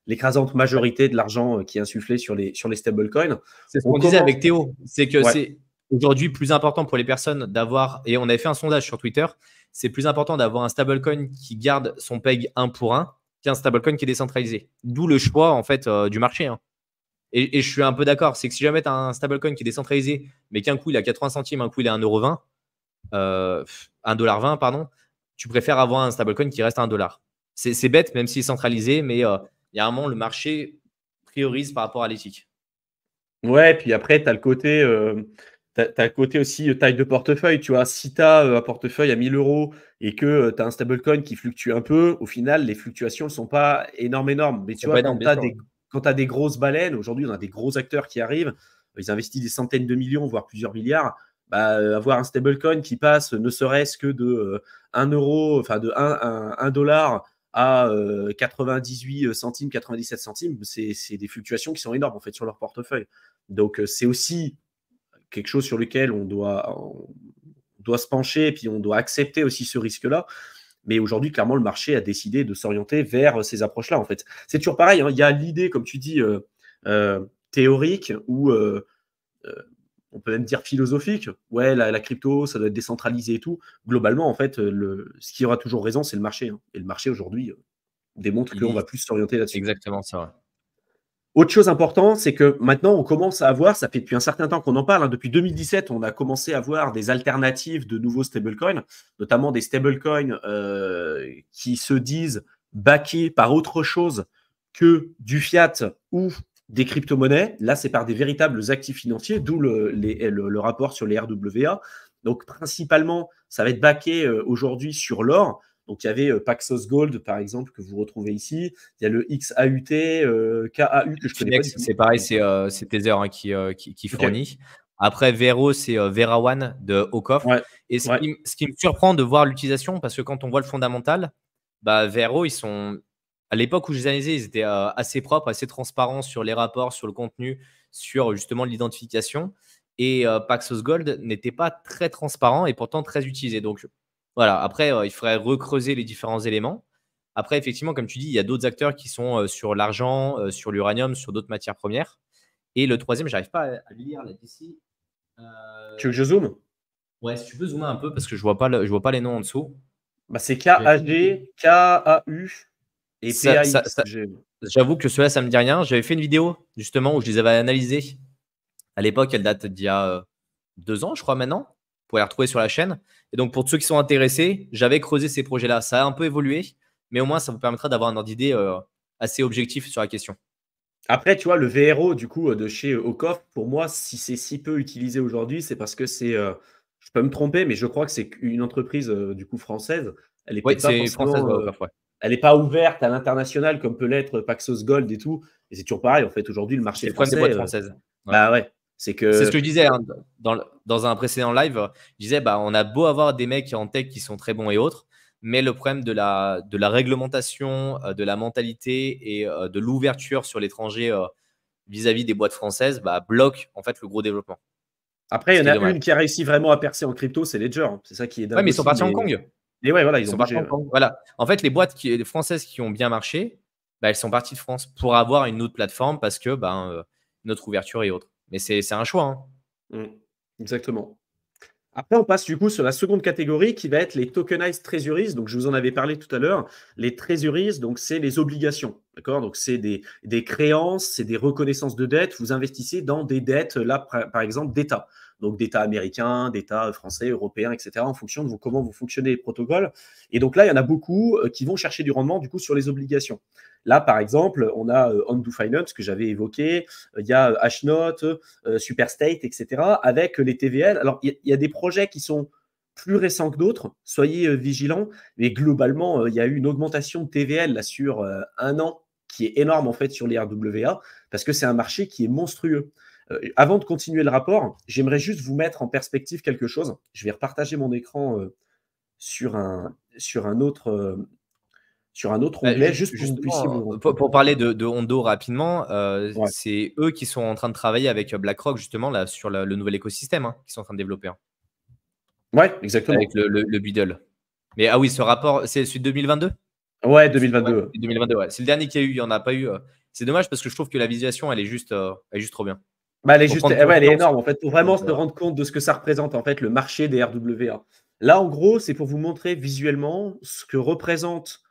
l'écrasante majorité de l'argent qui est insufflé sur les stablecoins. C'est ce qu'on disait avec Théo. C'est que c'est aujourd'hui plus important pour les personnes d'avoir, et on avait fait un sondage sur Twitter, c'est plus important d'avoir un stablecoin qui garde son PEG 1 pour 1 qu'un stablecoin qui est décentralisé. D'où le choix en fait du marché. Hein. Et je suis un peu d'accord. C'est que si jamais tu as un stablecoin qui est décentralisé, mais qu'un coup il a 80 centimes, un coup il est à 1,20 $, 1,20 $, pardon, tu préfères avoir un stablecoin qui reste à 1 $. C'est bête, même s'il est centralisé, mais il y a un moment, le marché priorise par rapport à l'éthique. Ouais, puis après, tu as le côté. Tu as le côté aussi taille de portefeuille. Tu vois, si tu as un portefeuille à 1 000 € et que tu as un stablecoin qui fluctue un peu, au final, les fluctuations ne sont pas énormes. Mais tu vois, quand tu as des grosses baleines, aujourd'hui, on a des gros acteurs qui arrivent, ils investissent des centaines de millions, voire plusieurs milliards. Avoir un stablecoin qui passe ne serait-ce que de 1 €, enfin de 1 $ à 98 centimes, 97 centimes, c'est des fluctuations qui sont énormes en fait sur leur portefeuille. Donc, c'est aussi quelque chose sur lequel on doit se pencher et puis on doit accepter aussi ce risque-là. Mais aujourd'hui, clairement, le marché a décidé de s'orienter vers ces approches-là, en fait. C'est toujours pareil, hein, il y a l'idée, comme tu dis, théorique ou on peut même dire philosophique. Ouais, la crypto, ça doit être décentralisé et tout. Globalement, en fait, ce qui aura toujours raison, c'est le marché. Hein. Et le marché, aujourd'hui, démontre qu'on va plus s'orienter là-dessus. Exactement, c'est vrai. Autre chose importante, c'est que maintenant, on commence à avoir, ça fait depuis un certain temps qu'on en parle, hein, depuis 2017, on a commencé à voir des alternatives de nouveaux stablecoins, notamment des stablecoins qui se disent backés par autre chose que du fiat ou des crypto-monnaies. Là, c'est par des véritables actifs financiers, d'où le rapport sur les RWA. Donc, principalement, ça va être backé aujourd'hui sur l'or. Donc, il y avait Paxos Gold, par exemple, que vous retrouvez ici. Il y a le XAUT, KAU, que je connais pas du tout. C'est pareil, c'est Tether hein, qui fournit. Okay. Après, Vero, c'est Vera One de Okoff. Ouais. Et ce qui me surprend de voir l'utilisation, parce que quand on voit le fondamental, Vero, ils sont… À l'époque où je les analysais, ils étaient assez propres, assez transparents sur les rapports, sur le contenu, sur justement l'identification. Et Paxos Gold n'était pas très transparent et pourtant très utilisé. Donc, voilà, après, il faudrait recreuser les différents éléments. Après, effectivement, comme tu dis, il y a d'autres acteurs qui sont sur l'argent, sur l'uranium, sur d'autres matières premières. Et le troisième, je n'arrive pas à lire là d'ici. Tu veux que je zoome? Ouais, si tu peux zoomer un peu parce que je ne vois pas les noms en dessous. C'est KAG, KAU et PAX. J'avoue que cela, ça ne me dit rien. J'avais fait une vidéo justement où je les avais analysés. À l'époque, elle date d'il y a 2 ans, je crois maintenant. Vous pouvez la retrouver sur la chaîne. Et donc, pour ceux qui sont intéressés, j'avais creusé ces projets-là. Ça a un peu évolué, mais au moins, ça vous permettra d'avoir un ordre d'idée assez objectif sur la question. Après, tu vois, le VRO du coup de chez Okoff, pour moi, si c'est si peu utilisé aujourd'hui, c'est parce que c'est, je peux me tromper, mais je crois que c'est une entreprise du coup française. Elle est pas française, Okoff, ouais. Elle n'est pas ouverte à l'international comme peut l'être Paxos Gold et tout. Et c'est toujours pareil, en fait, aujourd'hui, le marché français… C'est le problème des boîtes françaises. Ouais. C'est ce que je disais hein, dans un précédent live. Je disais, on a beau avoir des mecs en tech qui sont très bons et autres, mais le problème de la réglementation, de la mentalité et de l'ouverture sur l'étranger vis-à-vis des boîtes françaises bloque en fait le gros développement. Après, il y en a une qui a réussi vraiment à percer en crypto, c'est Ledger. C'est ça qui est dingue. Ouais, mais ils sont partis à Hong Kong. Et ouais, voilà, ils ont partis à Hong Kong. Voilà. En fait, les boîtes françaises qui ont bien marché, elles sont parties de France pour avoir une autre plateforme parce que notre ouverture et autres. Mais c'est un choix. Hein. Exactement. Après, on passe du coup sur la seconde catégorie qui va être les tokenized treasuries. Donc, je vous en avais parlé tout à l'heure. Les treasuries, donc c'est les obligations. D'accord? Donc, c'est des créances, c'est des reconnaissances de dettes. Vous investissez dans des dettes, là, par exemple, d'État. Donc, d'États américains, d'États français, européens, etc., en fonction de comment vous fonctionnez les protocoles. Et donc là, il y en a beaucoup qui vont chercher du rendement, du coup, sur les obligations. Là, par exemple, on a Ondu Finance, que j'avais évoqué. Il y a Hashnote, Superstate, etc., avec les TVL. Alors, il y a des projets qui sont plus récents que d'autres. Soyez vigilants. Mais globalement, il y a eu une augmentation de TVL là, sur 1 an qui est énorme, en fait, sur les RWA, parce que c'est un marché qui est monstrueux. Avant de continuer le rapport, j'aimerais juste vous mettre en perspective quelque chose. Je vais repartager mon écran sur un autre onglet, juste pour que vous puissiez vous… Pour parler de Ondo rapidement, c'est eux qui sont en train de travailler avec BlackRock justement là, sur le nouvel écosystème qu'ils sont en train de développer. Hein. Ouais, exactement. Avec le Beadle. Mais ce rapport, c'est celui de 2022 ? Ouais, 2022. Ouais, 2022, ouais. C'est le dernier qu'il y a eu, il n'y en a pas eu. c'est dommage parce que je trouve que la visualisation, elle est juste trop bien. Bah, elle est énorme en fait, pour vraiment se rendre compte de ce que ça représente en fait le marché des RWA. Là, en gros, c'est pour vous montrer visuellement ce que représentent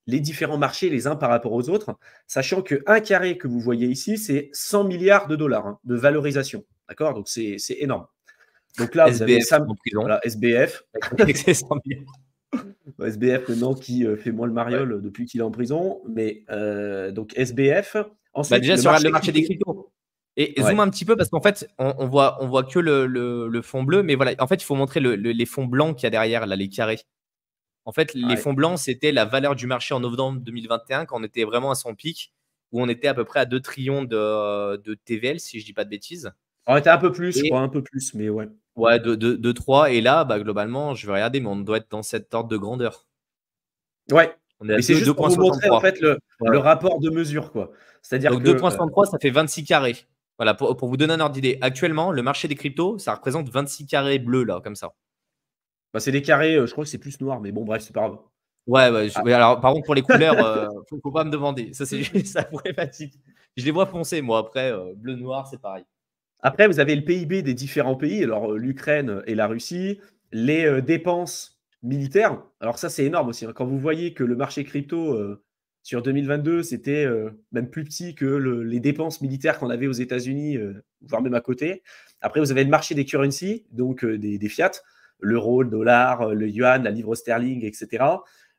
les différents marchés les uns par rapport aux autres, sachant qu'un carré que vous voyez ici, c'est 100 milliards de dollars de valorisation. D'accord? Donc, c'est énorme. Donc là, vous avez SBF en prison. Voilà, SBF. C'est 100 milliards. SBF maintenant qui fait moins le mariole depuis qu'il est en prison. Mais donc SBF. Ensuite, déjà, sur le marché des cryptos. Et zoom un petit peu parce qu'en fait, on voit que le fond bleu, mais voilà, en fait, il faut montrer les fonds blancs qu'il y a derrière, là, les carrés. En fait, les fonds blancs, c'était la valeur du marché en novembre 2021 quand on était vraiment à son pic, où on était à peu près à 2 trillions de TVL, si je ne dis pas de bêtises. On était un peu plus, je crois, un peu plus, mais ouais. Ouais, de 3. Et là, globalement, je vais regarder, mais on doit être dans cette ordre de grandeur. Ouais. Mais c'est juste pour vous montrer en fait le rapport de mesure, quoi. C'est-à-dire donc 2,63, ça fait 26 carrés. Voilà, pour vous donner un ordre d'idée. Actuellement, le marché des cryptos, ça représente 26 carrés bleus, là, comme ça. Bah, c'est des carrés, je crois que c'est plus noir, mais bon, bref, c'est pas grave. Ouais, alors par contre, pour les couleurs, faut pas me demander. Ça, c'est juste ça problématique. Je les vois foncés, moi. Après, bleu-noir, c'est pareil. Après, vous avez le PIB des différents pays, alors l'Ukraine et la Russie, les dépenses militaires. Alors ça, c'est énorme aussi. Quand vous voyez que le marché crypto sur 2022, c'était même plus petit que les dépenses militaires qu'on avait aux États-Unis, voire même à côté. Après, vous avez le marché des currencies, donc des fiat, l'euro, le dollar, le yuan, la livre sterling, etc.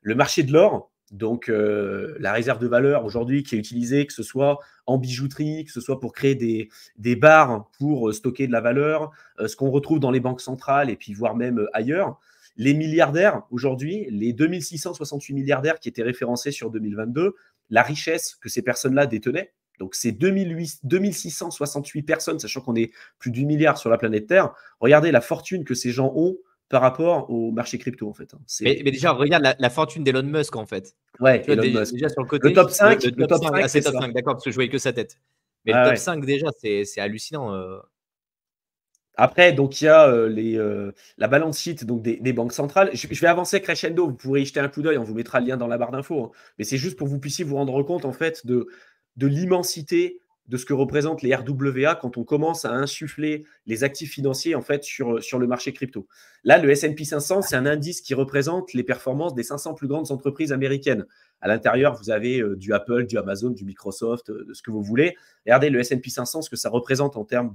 Le marché de l'or, donc la réserve de valeur aujourd'hui qui est utilisée, que ce soit en bijouterie, que ce soit pour créer des barres pour stocker de la valeur, ce qu'on retrouve dans les banques centrales et puis voire même ailleurs. Les milliardaires aujourd'hui, les 2668 milliardaires qui étaient référencés sur 2022, la richesse que ces personnes-là détenaient, donc c'est 2668 personnes, sachant qu'on est plus d'8 milliards sur la planète Terre. Regardez la fortune que ces gens ont par rapport au marché crypto, en fait. Mais déjà, regarde la fortune d'Elon Musk, en fait. Ouais, Elon Musk. Déjà sur le côté. Le top 5, le top 5, c'est top 5, d'accord, parce que je voyais que sa tête. Mais le top 5, déjà, c'est hallucinant. Après, donc il y a la balance sheet donc des banques centrales. Je vais avancer crescendo, vous pourrez y jeter un coup d'œil, on vous mettra le lien dans la barre d'infos. Hein. Mais c'est juste pour que vous puissiez vous rendre compte en fait de l'immensité de ce que représentent les RWA quand on commence à insuffler les actifs financiers en fait sur le marché crypto. Là, le S&P 500, c'est un indice qui représente les performances des 500 plus grandes entreprises américaines. À l'intérieur, vous avez du Apple, du Amazon, du Microsoft, de ce que vous voulez. Regardez le S&P 500, ce que ça représente en termes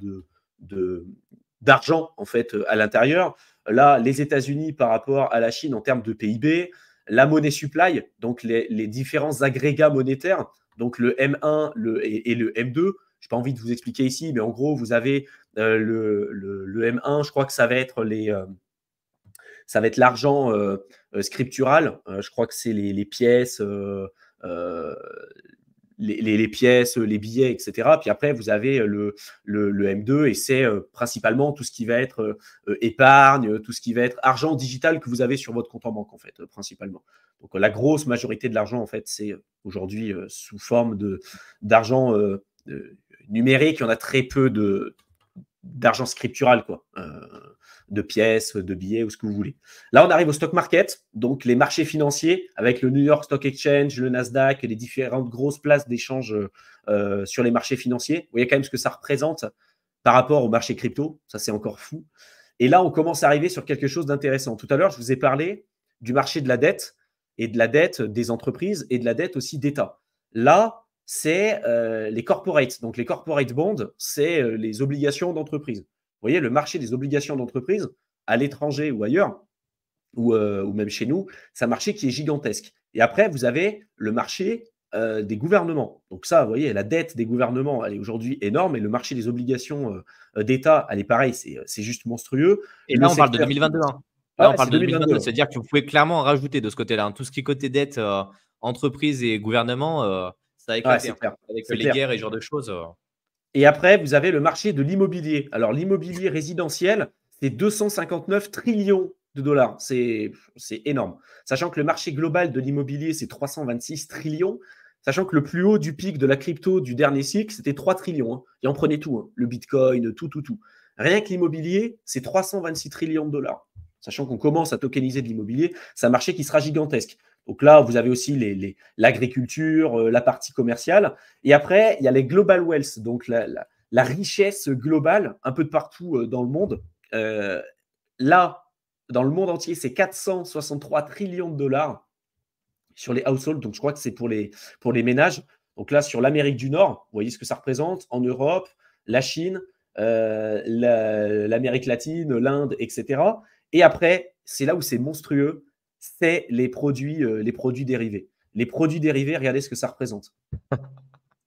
d'argent en fait à l'intérieur. Là, les États-Unis par rapport à la Chine en termes de PIB, la monnaie supply, donc les différents agrégats monétaires, donc le M1 et le M2. Je n'ai pas envie de vous expliquer ici, mais en gros, vous avez le M1, je crois que ça va être l'argent scriptural. Je crois que c'est les pièces. Les pièces, les billets, etc. Puis après, vous avez le M2 et c'est principalement tout ce qui va être épargne, tout ce qui va être argent digital que vous avez sur votre compte en banque, en fait, principalement. Donc, la grosse majorité de l'argent, en fait, c'est aujourd'hui sous forme d'argent numérique. Il y en a très peu d'argent scriptural, quoi. De pièces, de billets ou ce que vous voulez. Là, on arrive au stock market, donc les marchés financiers avec le New York Stock Exchange, le Nasdaq et les différentes grosses places d'échange sur les marchés financiers. Vous voyez quand même ce que ça représente par rapport au marché crypto. Ça, c'est encore fou. Et là, on commence à arriver sur quelque chose d'intéressant. Tout à l'heure, je vous ai parlé du marché de la dette et de la dette des entreprises et de la dette aussi d'État. Là, c'est les corporates. Donc, les corporate bonds, c'est les obligations d'entreprise. Vous voyez, le marché des obligations d'entreprise à l'étranger ou ailleurs, ou même chez nous, c'est un marché qui est gigantesque. Et après, vous avez le marché des gouvernements. Donc ça, vous voyez, la dette des gouvernements, elle est aujourd'hui énorme, et le marché des obligations d'État, elle est pareil, c'est juste monstrueux. Et là, on parle de 2022. Hein. Là, on parle de 2022. C'est-à-dire que vous pouvez clairement en rajouter de ce côté-là. Hein. Tout ce qui est côté dette, entreprise et gouvernement, ça a éclaté. Avec les guerres et ce genre de choses. Et après, vous avez le marché de l'immobilier. Alors, l'immobilier résidentiel, c'est 259 trillions de dollars. C'est énorme. Sachant que le marché global de l'immobilier, c'est 326 trillions. Sachant que le plus haut du pic de la crypto du dernier cycle, c'était 3 trillions. Hein. Et on prenait tout. Hein. Le bitcoin, tout. Rien que l'immobilier, c'est 326 trillions de dollars. Sachant qu'on commence à tokeniser de l'immobilier, c'est un marché qui sera gigantesque. Donc là, vous avez aussi l'agriculture, la partie commerciale. Et après, il y a les global wealth, donc la richesse globale, un peu de partout dans le monde. Là, dans le monde entier, c'est 463 trillions de dollars sur les households. Donc, je crois que c'est pour les ménages. Donc là, sur l'Amérique du Nord, vous voyez ce que ça représente. En Europe, la Chine, l'Amérique latine, l'Inde, etc. Et après, c'est là où c'est monstrueux, c'est les produits dérivés. Les produits dérivés, regardez ce que ça représente.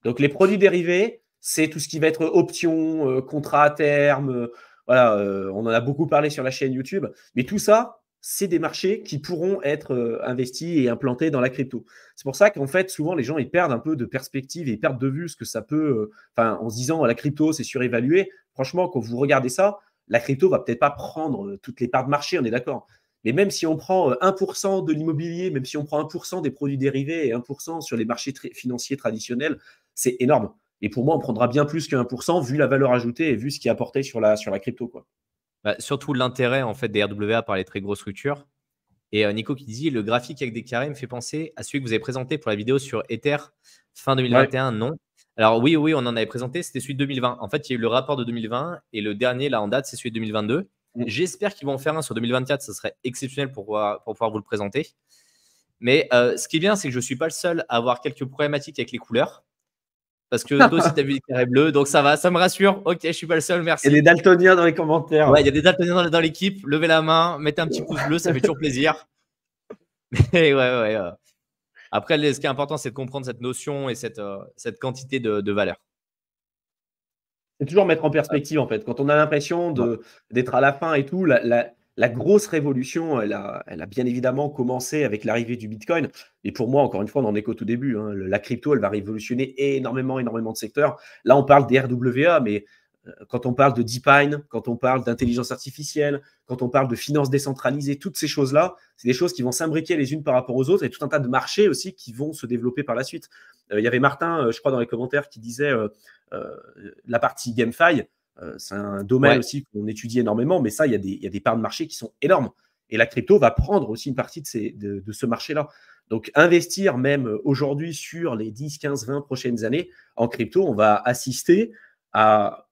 Donc, les produits dérivés, c'est tout ce qui va être options, contrats à terme. Voilà, on en a beaucoup parlé sur la chaîne YouTube. Mais tout ça, c'est des marchés qui pourront être investis et implantés dans la crypto. C'est pour ça qu'en fait, souvent, les gens ils perdent un peu de perspective et ils perdent de vue ce que ça peut. En se disant la crypto, c'est surévalué. Franchement, quand vous regardez ça, la crypto va peut-être pas prendre toutes les parts de marché, on est d'accord. Mais même si on prend 1% de l'immobilier, même si on prend 1% des produits dérivés et 1% sur les marchés financiers traditionnels, c'est énorme. Et pour moi, on prendra bien plus que 1% vu la valeur ajoutée et vu ce qui est apporté sur la crypto, quoi. Surtout l'intérêt en fait des RWA par les très grosses structures. Et Nico qui dit le graphique avec des carrés me fait penser à celui que vous avez présenté pour la vidéo sur Ether fin 2021. Ouais. Non. Alors oui, on en avait présenté, c'était celui de 2020. En fait, il y a eu le rapport de 2020 et le dernier là en date, c'est celui de 2022. J'espère qu'ils vont en faire un sur 2024, ça serait exceptionnel pour pouvoir vous le présenter. Mais ce qui est bien, c'est que je ne suis pas le seul à avoir quelques problématiques avec les couleurs. Parce que toi aussi, tu as vu les carrés bleus, donc ça va, ça me rassure. Ok, je ne suis pas le seul, merci. Il y a des daltoniens dans les commentaires. Ouais, il y a des daltoniens dans l'équipe. Levez la main, mettez un petit pouce bleu, ça fait toujours plaisir. Mais ouais. Après, ce qui est important, c'est de comprendre cette notion et cette quantité de valeur. C'est toujours mettre en perspective, en fait. Quand on a l'impression d'être à la fin et tout, la grosse révolution, elle a bien évidemment commencé avec l'arrivée du Bitcoin. Et pour moi, encore une fois, on en est qu'au tout début. Hein. La crypto, elle va révolutionner énormément de secteurs. Là, on parle des RWA, mais quand on parle de DeepMind, quand on parle d'intelligence artificielle, quand on parle de finance décentralisée, toutes ces choses-là, c'est des choses qui vont s'imbriquer les unes par rapport aux autres et tout un tas de marchés aussi qui vont se développer par la suite. Il y avait Martin, je crois, dans les commentaires qui disait la partie GameFi, c'est un domaine aussi qu'on étudie énormément, mais ça, il y a des parts de marché qui sont énormes. Et la crypto va prendre aussi une partie de ce marché-là. Donc, investir même aujourd'hui sur les 10, 15, 20 prochaines années en crypto, on va assister à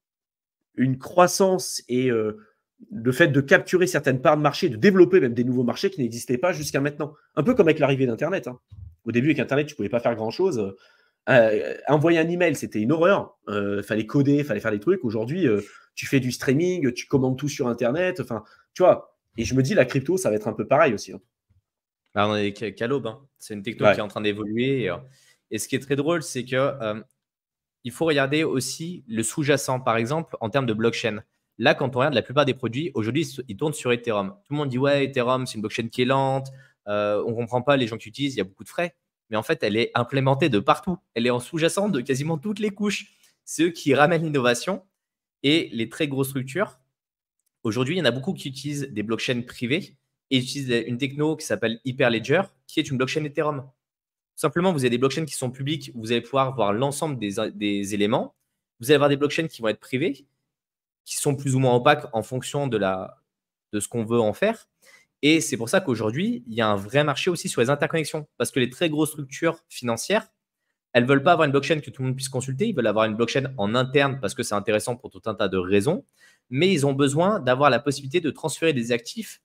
une croissance et le fait de capturer certaines parts de marché, de développer même des nouveaux marchés qui n'existaient pas jusqu'à maintenant. Un peu comme avec l'arrivée d'Internet. Hein. Au début, avec Internet, tu ne pouvais pas faire grand-chose. Envoyer un email, c'était une horreur. Fallait coder, fallait faire des trucs. Aujourd'hui, tu fais du streaming, tu commandes tout sur Internet. Enfin, tu vois. Et je me dis, la crypto, ça va être un peu pareil aussi. Hein. Bah, on est qu'à l'aube. Hein. C'est une techno qui est en train d'évoluer. Et ce qui est très drôle, c'est que il faut regarder aussi le sous-jacent, par exemple, en termes de blockchain. Là, quand on regarde la plupart des produits, aujourd'hui, ils tournent sur Ethereum. Tout le monde dit, ouais, Ethereum, c'est une blockchain qui est lente. On ne comprend pas les gens qui utilisent, il y a beaucoup de frais. Mais en fait, elle est implémentée de partout. Elle est en sous-jacent de quasiment toutes les couches. C'est eux qui ramènent l'innovation. Et les très grosses structures, aujourd'hui, il y en a beaucoup qui utilisent des blockchains privées et utilisent une techno qui s'appelle Hyperledger, qui est une blockchain Ethereum. Simplement, vous avez des blockchains qui sont publiques, vous allez pouvoir voir l'ensemble des éléments. Vous allez avoir des blockchains qui vont être privées, qui sont plus ou moins opaques en fonction de ce qu'on veut en faire. Et c'est pour ça qu'aujourd'hui, il y a un vrai marché aussi sur les interconnexions. Parce que les très grosses structures financières, elles ne veulent pas avoir une blockchain que tout le monde puisse consulter. Ils veulent avoir une blockchain en interne parce que c'est intéressant pour tout un tas de raisons. Mais ils ont besoin d'avoir la possibilité de transférer des actifs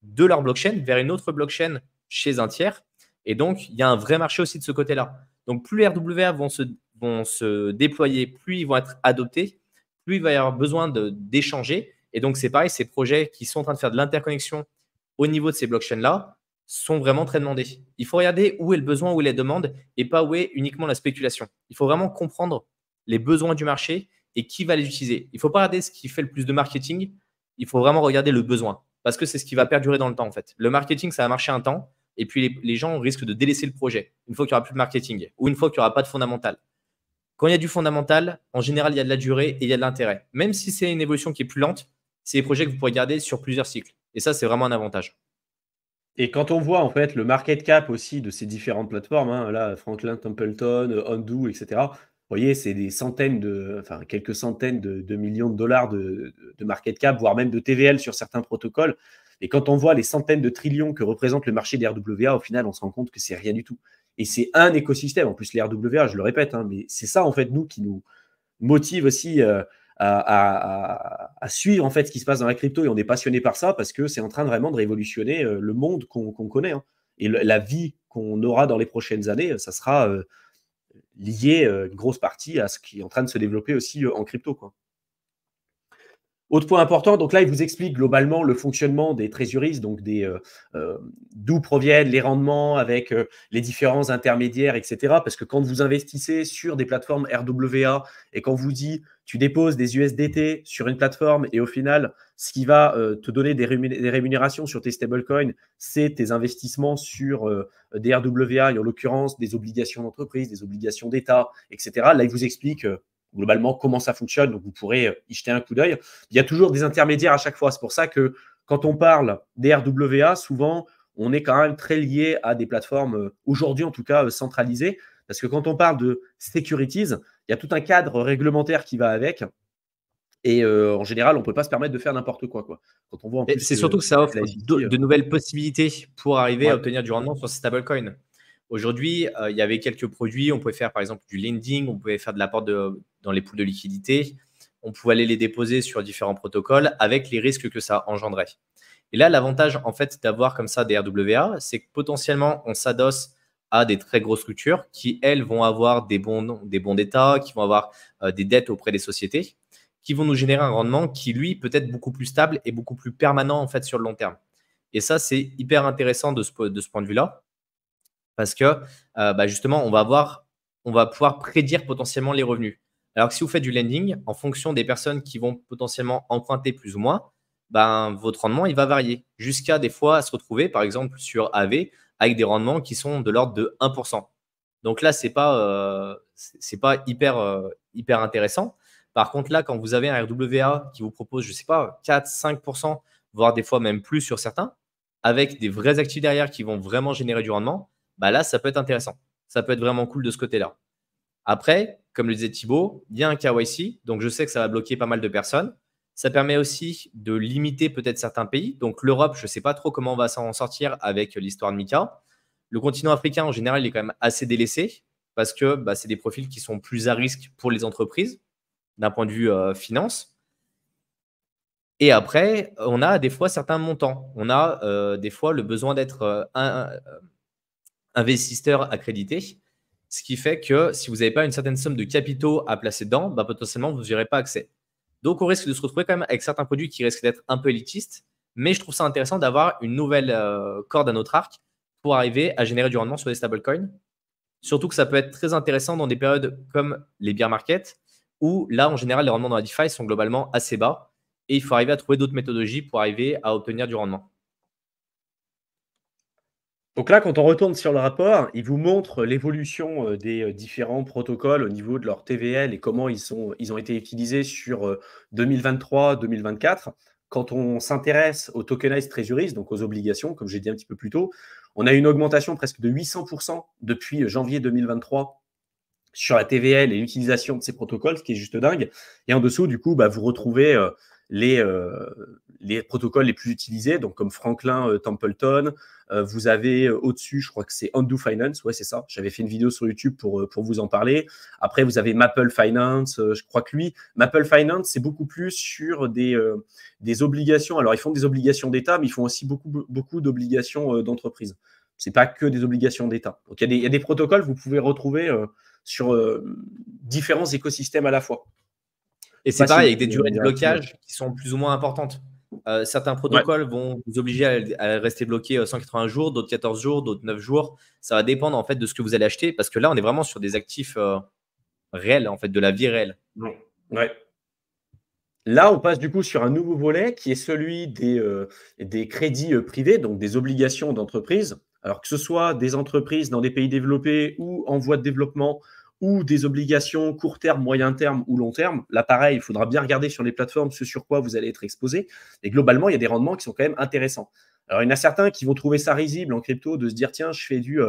de leur blockchain vers une autre blockchain chez un tiers. Et donc, il y a un vrai marché aussi de ce côté-là. Donc, plus les RWA vont se déployer, plus ils vont être adoptés, plus il va y avoir besoin d'échanger. Et donc, c'est pareil, ces projets qui sont en train de faire de l'interconnexion au niveau de ces blockchains-là sont vraiment très demandés. Il faut regarder où est le besoin, où est la demande et pas où est uniquement la spéculation. Il faut vraiment comprendre les besoins du marché et qui va les utiliser. Il ne faut pas regarder ce qui fait le plus de marketing. Il faut vraiment regarder le besoin parce que c'est ce qui va perdurer dans le temps en fait. Le marketing, ça va marcher un temps. Et puis, les gens risquent de délaisser le projet une fois qu'il n'y aura plus de marketing ou une fois qu'il n'y aura pas de fondamental. Quand il y a du fondamental, en général, il y a de la durée et il y a de l'intérêt. Même si c'est une évolution qui est plus lente, c'est des projets que vous pourrez garder sur plusieurs cycles. Et ça, c'est vraiment un avantage. Et quand on voit en fait le market cap aussi de ces différentes plateformes, hein, là, Franklin Templeton, Undo, etc., vous voyez, c'est des centaines quelques centaines de millions de dollars de market cap, voire même de TVL sur certains protocoles. Et quand on voit les centaines de trillions que représente le marché des RWA, au final, on se rend compte que c'est rien du tout. Et c'est un écosystème. En plus, les RWA, je le répète, hein, mais c'est ça, en fait, nous, qui nous motive aussi à suivre en fait ce qui se passe dans la crypto, et on est passionné par ça parce que c'est en train vraiment de révolutionner le monde qu'on connaît, hein. Et la vie qu'on aura dans les prochaines années, ça sera lié une grosse partie à ce qui est en train de se développer aussi en crypto, quoi. Autre point important, donc là, il vous explique globalement le fonctionnement des treasuries, donc d'où proviennent les rendements avec les différents intermédiaires, etc. Parce que quand vous investissez sur des plateformes RWA et quand vous dit tu déposes des USDT sur une plateforme et au final, ce qui va te donner des rémunérations sur tes stablecoins, c'est tes investissements sur des RWA et en l'occurrence des obligations d'entreprise, des obligations d'État, etc. Là, il vous explique globalement comment ça fonctionne, donc vous pourrez y jeter un coup d'œil. Il y a toujours des intermédiaires à chaque fois. C'est pour ça que quand on parle des RWA, souvent, on est quand même très lié à des plateformes, aujourd'hui en tout cas, centralisées. Parce que quand on parle de securities, il y a tout un cadre réglementaire qui va avec. Et en général, on ne peut pas se permettre de faire n'importe quoi. Quand on voit en plus, c'est surtout que ça offre de nouvelles possibilités pour arriver à obtenir du rendement sur ces stablecoins. Aujourd'hui, il y avait quelques produits. On pouvait faire par exemple du lending, on pouvait faire de l'apport dans les pools de liquidité. On pouvait aller les déposer sur différents protocoles avec les risques que ça engendrait. Et là, l'avantage en fait d'avoir comme ça des RWA, c'est que potentiellement, on s'adosse à des très grosses structures qui, elles, vont avoir des bons d'État, qui vont avoir des dettes auprès des sociétés, qui vont nous générer un rendement qui, lui, peut être beaucoup plus stable et beaucoup plus permanent en fait sur le long terme. Et ça, c'est hyper intéressant de ce point de vue-là. Parce que justement, on va pouvoir prédire potentiellement les revenus. Alors que si vous faites du lending, en fonction des personnes qui vont potentiellement emprunter plus ou moins, votre rendement il va varier jusqu'à des fois se retrouver, par exemple sur AV, avec des rendements qui sont de l'ordre de 1%. Donc là, c'est pas hyper intéressant. Par contre, là, quand vous avez un RWA qui vous propose, je ne sais pas, 4-5%, voire des fois même plus sur certains, avec des vrais actifs derrière qui vont vraiment générer du rendement, là, ça peut être intéressant. Ça peut être vraiment cool de ce côté-là. Après, comme le disait Thibaut, il y a un KYC, donc je sais que ça va bloquer pas mal de personnes. Ça permet aussi de limiter peut-être certains pays. Donc l'Europe, je ne sais pas trop comment on va s'en sortir avec l'histoire de Mika. Le continent africain, en général, il est quand même assez délaissé parce que c'est des profils qui sont plus à risque pour les entreprises d'un point de vue finance. Et après, on a des fois certains montants. On a des fois le besoin d'être investisseur accrédité, ce qui fait que si vous n'avez pas une certaine somme de capitaux à placer dedans, potentiellement, vous n'y aurez pas accès. Donc, on risque de se retrouver quand même avec certains produits qui risquent d'être un peu élitistes, mais je trouve ça intéressant d'avoir une nouvelle corde à notre arc pour arriver à générer du rendement sur des stablecoins. Surtout que ça peut être très intéressant dans des périodes comme les bear markets, où là, en général, les rendements dans la DeFi sont globalement assez bas et il faut arriver à trouver d'autres méthodologies pour arriver à obtenir du rendement. Donc là, quand on retourne sur le rapport, il vous montre l'évolution des différents protocoles au niveau de leur TVL et comment ils ont été utilisés sur 2023-2024. Quand on s'intéresse aux tokenized treasuries, donc aux obligations, comme j'ai dit un petit peu plus tôt, on a une augmentation presque de 800% depuis janvier 2023 sur la TVL et l'utilisation de ces protocoles, ce qui est juste dingue. Et en dessous, du coup, vous retrouvez les protocoles les plus utilisés, donc comme Franklin Templeton. Vous avez au-dessus, je crois que c'est Undo Finance, ouais, c'est ça. J'avais fait une vidéo sur YouTube pour vous en parler. Après, vous avez Maple Finance. Je crois que lui, Maple Finance, c'est beaucoup plus sur des obligations. Alors, ils font des obligations d'État, mais ils font aussi beaucoup d'obligations d'entreprise. Ce n'est pas que des obligations d'État. Donc, il y a des protocoles que vous pouvez retrouver sur différents écosystèmes à la fois. Et c'est pareil, avec des durées de blocage qui sont plus ou moins importantes. Certains protocoles vont vous obliger à rester bloqué 180 jours, d'autres 14 jours, d'autres 9 jours. Ça va dépendre en fait de ce que vous allez acheter parce que là, on est vraiment sur des actifs réels, en fait, de la vie réelle. Ouais. Là, on passe du coup sur un nouveau volet qui est celui des crédits privés, donc des obligations d'entreprise. Alors que ce soit des entreprises dans des pays développés ou en voie de développement, ou des obligations court terme, moyen terme ou long terme. Là, pareil, il faudra bien regarder sur les plateformes ce sur quoi vous allez être exposé. Et globalement, il y a des rendements qui sont quand même intéressants. Alors, il y en a certains qui vont trouver ça risible en crypto de se dire, tiens, je fais du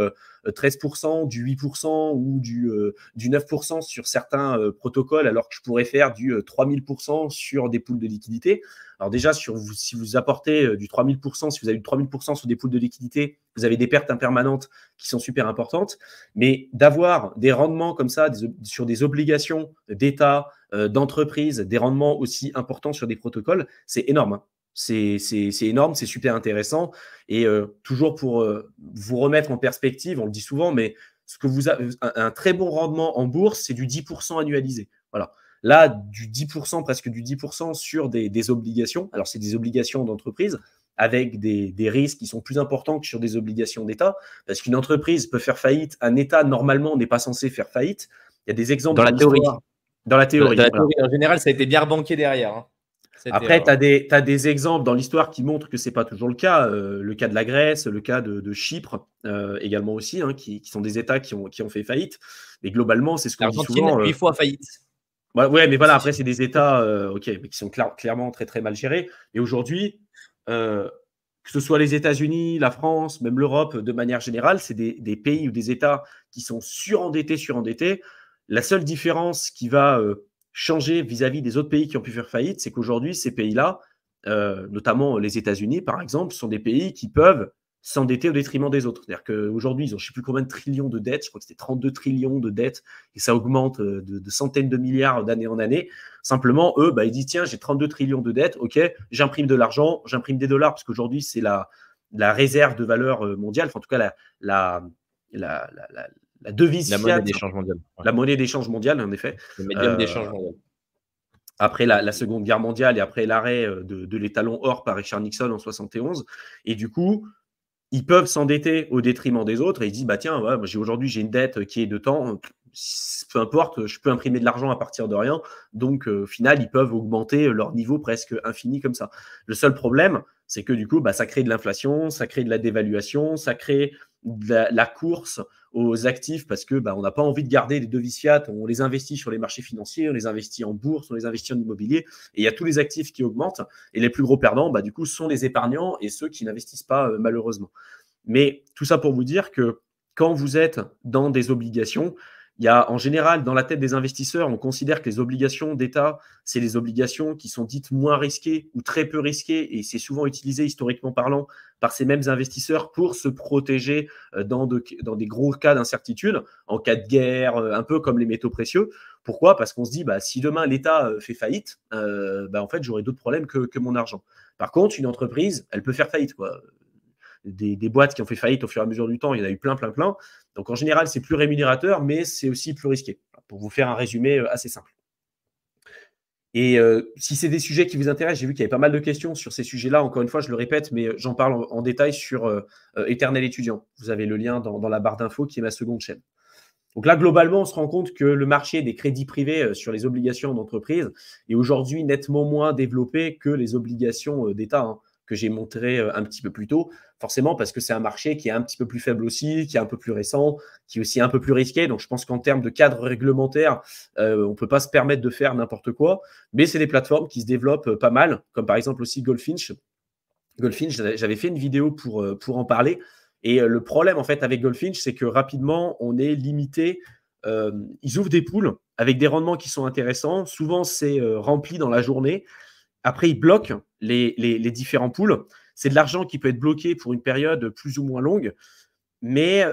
13%, du 8% ou du 9% sur certains protocoles, alors que je pourrais faire du 3000% sur des pools de liquidité. Alors déjà, si vous apportez du 3000%, si vous avez du 3000% sur des pools de liquidité, vous avez des pertes impermanentes qui sont super importantes. Mais d'avoir des rendements comme ça sur des obligations d'État, d'entreprise, des rendements aussi importants sur des protocoles, c'est énorme, hein. C'est énorme, c'est super intéressant. Et toujours pour vous remettre en perspective, on le dit souvent, mais ce que vous avez, un très bon rendement en bourse, c'est du 10% annualisé. Voilà. Là, du 10%, presque du 10% sur des obligations. Alors, c'est des obligations d'entreprise avec des risques qui sont plus importants que sur des obligations d'État. Parce qu'une entreprise peut faire faillite. Un État, normalement, n'est pas censé faire faillite. Il y a des exemples dans la théorie. Dans la théorie. Dans la théorie, en général, ça a été bien rebanqué derrière, hein. Après, tu as des exemples dans l'histoire qui montrent que ce n'est pas toujours le cas. Le cas de la Grèce, le cas de Chypre également aussi, hein, qui sont des États qui ont fait faillite. Mais globalement, c'est ce qu'on dit souvent. 8 fois faillite. Ouais, mais voilà, après, c'est des États mais qui sont clairement très, très mal gérés. Et aujourd'hui, que ce soit les États-Unis, la France, même l'Europe, de manière générale, c'est des pays ou des États qui sont surendettés. La seule différence qui va changer vis-à-vis des autres pays qui ont pu faire faillite, c'est qu'aujourd'hui, ces pays-là, notamment les États-Unis, par exemple, sont des pays qui peuvent s'endetter au détriment des autres. C'est-à-dire qu'aujourd'hui, ils ont je ne sais plus combien de trillions de dettes, je crois que c'était 32 trillions de dettes, et ça augmente de centaines de milliards d'année en année. Simplement, eux, ils disent, tiens, j'ai 32 trillions de dettes, ok, j'imprime de l'argent, j'imprime des dollars, parce qu'aujourd'hui, c'est la réserve de valeur mondiale, enfin, en tout cas, la devise fiat. La monnaie d'échange mondiale. Ouais. La monnaie d'échange mondiale, en effet. Le médium d'échange mondial. Après la Seconde Guerre mondiale et après l'arrêt de l'étalon or par Richard Nixon en 1971. Et du coup, ils peuvent s'endetter au détriment des autres et ils disent, tiens, ouais, aujourd'hui, j'ai une dette qui est de temps, peu importe, je peux imprimer de l'argent à partir de rien. Donc, au final, ils peuvent augmenter leur niveau presque infini comme ça. Le seul problème, c'est que du coup, ça crée de l'inflation, ça crée de la dévaluation, ça crée de la course aux actifs parce que on n'a pas envie de garder des devises fiat, on les investit sur les marchés financiers, on les investit en bourse, on les investit en immobilier, et il y a tous les actifs qui augmentent, et les plus gros perdants, du coup, sont les épargnants et ceux qui n'investissent pas malheureusement. Mais tout ça pour vous dire que quand vous êtes dans des obligations, il y a en général, dans la tête des investisseurs, on considère que les obligations d'État, c'est les obligations qui sont dites moins risquées ou très peu risquées, et c'est souvent utilisé historiquement parlant par ces mêmes investisseurs pour se protéger dans des gros cas d'incertitude, en cas de guerre, un peu comme les métaux précieux. Pourquoi ? Parce qu'on se dit, si demain l'État fait faillite, en fait, j'aurai d'autres problèmes que mon argent. Par contre, une entreprise, elle peut faire faillite, quoi. Des boîtes qui ont fait faillite au fur et à mesure du temps, il y en a eu plein. Donc, en général, c'est plus rémunérateur, mais c'est aussi plus risqué, pour vous faire un résumé assez simple. Et si c'est des sujets qui vous intéressent, j'ai vu qu'il y avait pas mal de questions sur ces sujets-là. Encore une fois, je le répète, mais j'en parle en détail sur Éternel étudiant. Vous avez le lien dans la barre d'infos qui est ma seconde chaîne. Donc là, globalement, on se rend compte que le marché des crédits privés sur les obligations d'entreprise est aujourd'hui nettement moins développé que les obligations d'État, hein, que j'ai montré un petit peu plus tôt, forcément parce que c'est un marché qui est un petit peu plus faible aussi, qui est un peu plus récent, qui est aussi un peu plus risqué. Donc, je pense qu'en termes de cadre réglementaire, on ne peut pas se permettre de faire n'importe quoi. Mais c'est des plateformes qui se développent pas mal, comme par exemple aussi Goldfinch. Goldfinch, j'avais fait une vidéo pour en parler. Et le problème, en fait, avec Goldfinch, c'est que rapidement, on est limité. Ils ouvrent des pools avec des rendements qui sont intéressants. Souvent, c'est rempli dans la journée. Après, ils bloquent les différents pools. C'est de l'argent qui peut être bloqué pour une période plus ou moins longue, mais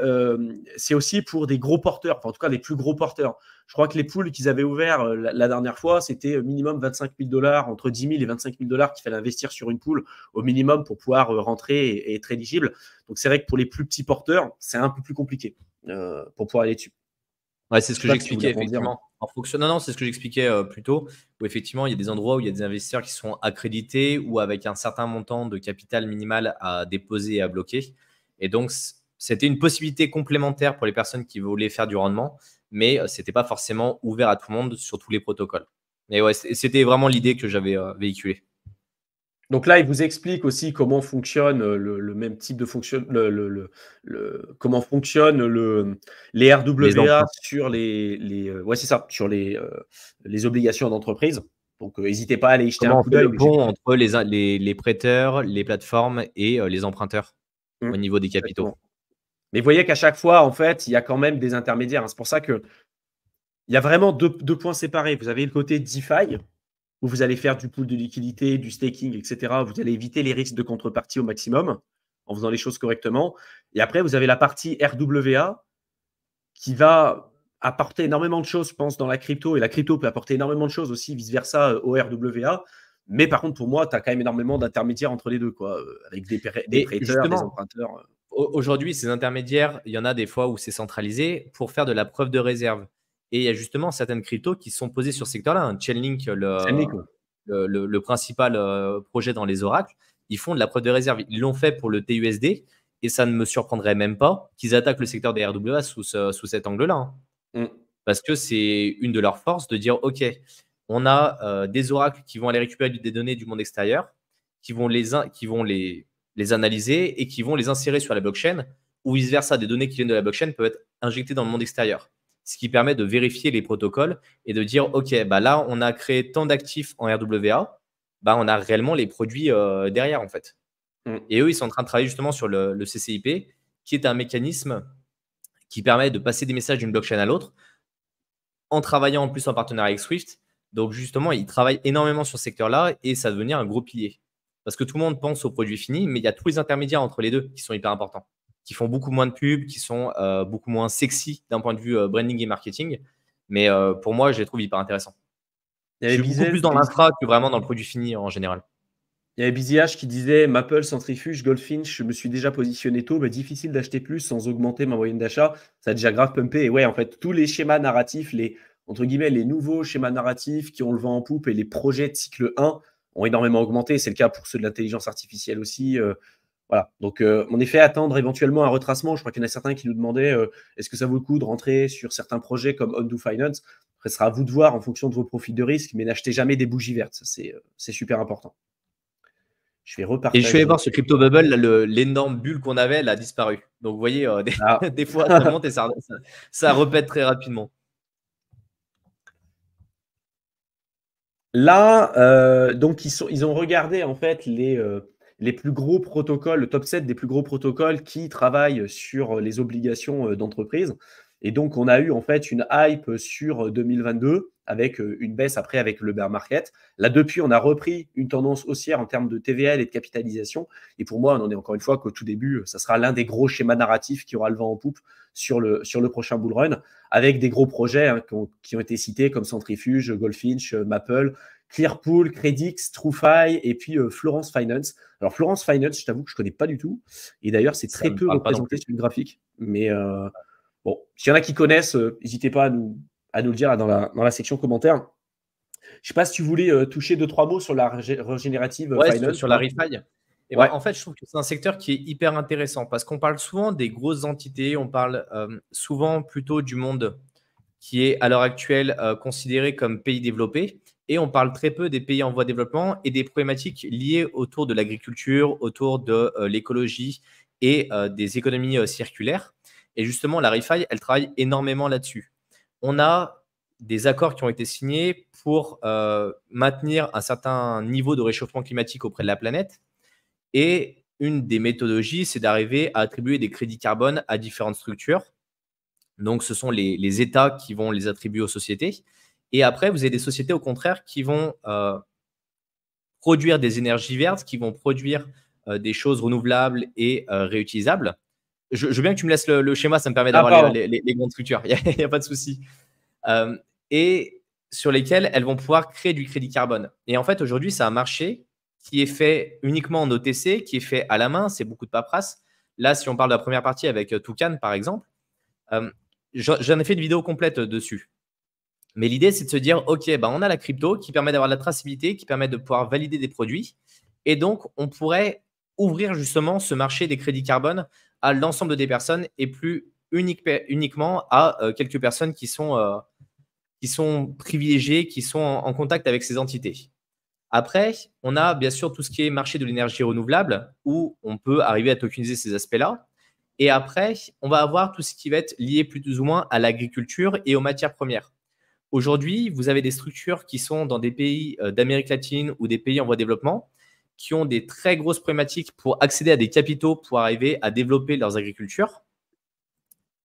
c'est aussi pour des gros porteurs, enfin, en tout cas les plus gros porteurs. Je crois que les pools qu'ils avaient ouverts la dernière fois, c'était minimum 25 000 $, entre 10 000 et 25 000 $ qu'il fallait investir sur une pool au minimum pour pouvoir rentrer et être éligible. Donc, c'est vrai que pour les plus petits porteurs, c'est un peu plus compliqué pour pouvoir aller dessus. Ouais, c'est ce que j'expliquais effectivement. Non, c'est ce que j'expliquais plus tôt, où effectivement, il y a des endroits où il y a des investisseurs qui sont accrédités ou avec un certain montant de capital minimal à déposer et à bloquer. Et donc, c'était une possibilité complémentaire pour les personnes qui voulaient faire du rendement, mais ce n'était pas forcément ouvert à tout le monde sur tous les protocoles. Mais ouais, c'était vraiment l'idée que j'avais véhiculée. Donc là, il vous explique aussi comment fonctionne le même type de fonction, comment fonctionnent les RWA sur les c'est ça, sur les obligations d'entreprise, Donc, n'hésitez pas à aller y jeter Comment un on coup fait d'œil. le pont entre les prêteurs, les plateformes et les emprunteurs au niveau des capitaux? Exactement. Mais vous voyez qu'à chaque fois, en fait, il y a quand même des intermédiaires, hein. C'est pour ça qu'il y a vraiment deux points séparés. Vous avez le côté DeFi, où vous allez faire du pool de liquidité, du staking, etc. Vous allez éviter les risques de contrepartie au maximum en faisant les choses correctement. Et après, vous avez la partie RWA qui va apporter énormément de choses, je pense, dans la crypto. Et la crypto peut apporter énormément de choses aussi, vice-versa, au RWA. Mais par contre, pour moi, tu as quand même énormément d'intermédiaires entre les deux, quoi, avec des prêteurs, des Justement, emprunteurs. aujourd'hui, ces intermédiaires, il y en a des fois où c'est centralisé pour faire de la preuve de réserve. Et il y a justement certaines cryptos qui sont posées sur ce secteur-là. Chainlink, le principal projet dans les oracles, ils font de la preuve de réserve. Ils l'ont fait pour le TUSD et ça ne me surprendrait même pas qu'ils attaquent le secteur des RWA sous cet angle-là. Parce que c'est une de leurs forces de dire, OK, on a des oracles qui vont aller récupérer des données du monde extérieur, qui vont les analyser et qui vont les insérer sur la blockchain, ou vice-versa, des données qui viennent de la blockchain peuvent être injectées dans le monde extérieur. Ce qui permet de vérifier les protocoles et de dire, OK, bah là, on a créé tant d'actifs en RWA, bah on a réellement les produits derrière, en fait. Et eux, ils sont en train de travailler justement sur le CCIP, qui est un mécanisme qui permet de passer des messages d'une blockchain à l'autre en travaillant en plus en partenariat avec Swift. Donc, justement, ils travaillent énormément sur ce secteur-là et ça va devenir un gros pilier. Parce que tout le monde pense aux produits finis, mais il y a tous les intermédiaires entre les deux qui sont hyper importants, qui font beaucoup moins de pubs, qui sont beaucoup moins sexy d'un point de vue branding et marketing. Mais pour moi, je les trouve hyper intéressants. Je suis beaucoup plus dans l'infra que vraiment dans le produit fini en général. Il y avait BZH qui disait Maple, Centrifuge, Goldfinch, je me suis déjà positionné tôt, mais difficile d'acheter plus sans augmenter ma moyenne d'achat. Ça a déjà grave pumpé. Et ouais, en fait, tous les schémas narratifs, entre guillemets, les nouveaux schémas narratifs qui ont le vent en poupe et les projets de cycle 1 ont énormément augmenté. C'est le cas pour ceux de l'intelligence artificielle aussi. Voilà. Donc, en effet, attendre éventuellement un retracement. Je crois qu'il y en a certains qui nous demandaient est-ce que ça vaut le coup de rentrer sur certains projets comme Ondo Finance. Après, ce sera à vous de voir en fonction de vos profils de risque, mais n'achetez jamais des bougies vertes. C'est super important. Je vais repartager. Et je suis allé voir ce crypto bubble, l'énorme bulle qu'on avait, elle a disparu. Donc, vous voyez, des fois, ça monte et ça repète très rapidement. Là, donc, ils ont regardé en fait les plus gros protocoles, le top 7 des plus gros protocoles qui travaillent sur les obligations d'entreprise. Et donc, on a eu en fait une hype sur 2022 avec une baisse après avec le bear market. Là, depuis, on a repris une tendance haussière en termes de TVL et de capitalisation. Et pour moi, on en est encore une fois qu'au tout début, ça sera l'un des gros schémas narratifs qui aura le vent en poupe sur le prochain bull run, avec des gros projets qui ont été cités comme Centrifuge, Goldfinch, Maple, Clearpool, Credix, TrueFi et puis Florence Finance. Alors, Florence Finance, je t'avoue que je ne connais pas du tout. Et d'ailleurs, c'est très peu représenté sur le graphique. Mais bon, s'il y en a qui connaissent, n'hésitez pas à nous le dire là, dans la section commentaires. Je ne sais pas si tu voulais toucher 2-3 mots sur la régénérative finance. Sur la refi. Et en fait, je trouve que c'est un secteur qui est hyper intéressant parce qu'on parle souvent des grosses entités, on parle souvent plutôt du monde qui est à l'heure actuelle considéré comme pays développé et on parle très peu des pays en voie de développement et des problématiques liées autour de l'agriculture, autour de l'écologie et des économies circulaires. Et justement, la refi, elle travaille énormément là-dessus. On a des accords qui ont été signés pour maintenir un certain niveau de réchauffement climatique auprès de la planète. Et une des méthodologies, c'est d'arriver à attribuer des crédits carbone à différentes structures. Donc, ce sont les États qui vont les attribuer aux sociétés. Et après, vous avez des sociétés, au contraire, qui vont produire des énergies vertes, qui vont produire des choses renouvelables et réutilisables. Je veux bien que tu me laisses le schéma, ça me permet d'avoir les grandes structures. Il n'y a pas de souci. Et sur lesquelles elles vont pouvoir créer du crédit carbone. Et en fait, aujourd'hui, c'est un marché qui est fait uniquement en OTC, qui est fait à la main. C'est beaucoup de paperasse. Là, si on parle de la première partie avec Toucan, par exemple, j'en ai fait une vidéo complète dessus. Mais l'idée, c'est de se dire, OK, on a la crypto qui permet d'avoir de la traçabilité, qui permet de pouvoir valider des produits. Et donc, on pourrait ouvrir justement ce marché des crédits carbone à l'ensemble des personnes et plus uniquement à quelques personnes qui sont privilégiées, qui sont en contact avec ces entités. Après, on a bien sûr tout ce qui est marché de l'énergie renouvelable où on peut arriver à tokeniser ces aspects-là. Et après, on va avoir tout ce qui va être lié plus ou moins à l'agriculture et aux matières premières. Aujourd'hui, vous avez des structures qui sont dans des pays d'Amérique latine ou des pays en voie de développement qui ont des très grosses problématiques pour accéder à des capitaux pour arriver à développer leurs agricultures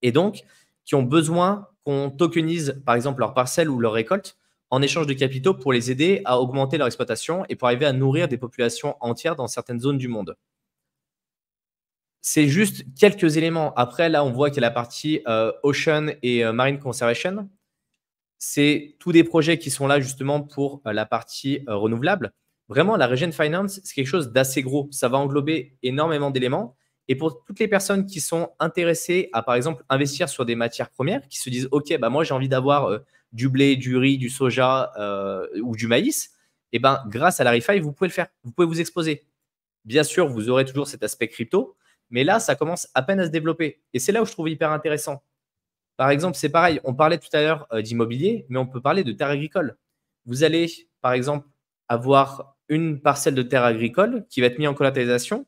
et donc qui ont besoin qu'on tokenise, par exemple, leurs parcelles ou leurs récoltes en échange de capitaux pour les aider à augmenter leur exploitation et pour arriver à nourrir des populations entières dans certaines zones du monde. C'est juste quelques éléments. Après, là, on voit qu'il y a la partie Ocean et Marine Conservation. C'est tous des projets qui sont là justement pour la partie renouvelable. Vraiment, la Regen Finance, c'est quelque chose d'assez gros. Ça va englober énormément d'éléments. Et pour toutes les personnes qui sont intéressées à, par exemple, investir sur des matières premières, qui se disent « Ok, bah moi, j'ai envie d'avoir du blé, du riz, du soja ou du maïs », et ben, grâce à la ReFi, vous pouvez le faire. Vous pouvez vous exposer. Bien sûr, vous aurez toujours cet aspect crypto, mais là, ça commence à peine à se développer. Et c'est là où je trouve hyper intéressant. Par exemple, c'est pareil, on parlait tout à l'heure d'immobilier, mais on peut parler de terre agricole. Vous allez, par exemple, avoir une parcelle de terre agricole qui va être mise en collatéralisation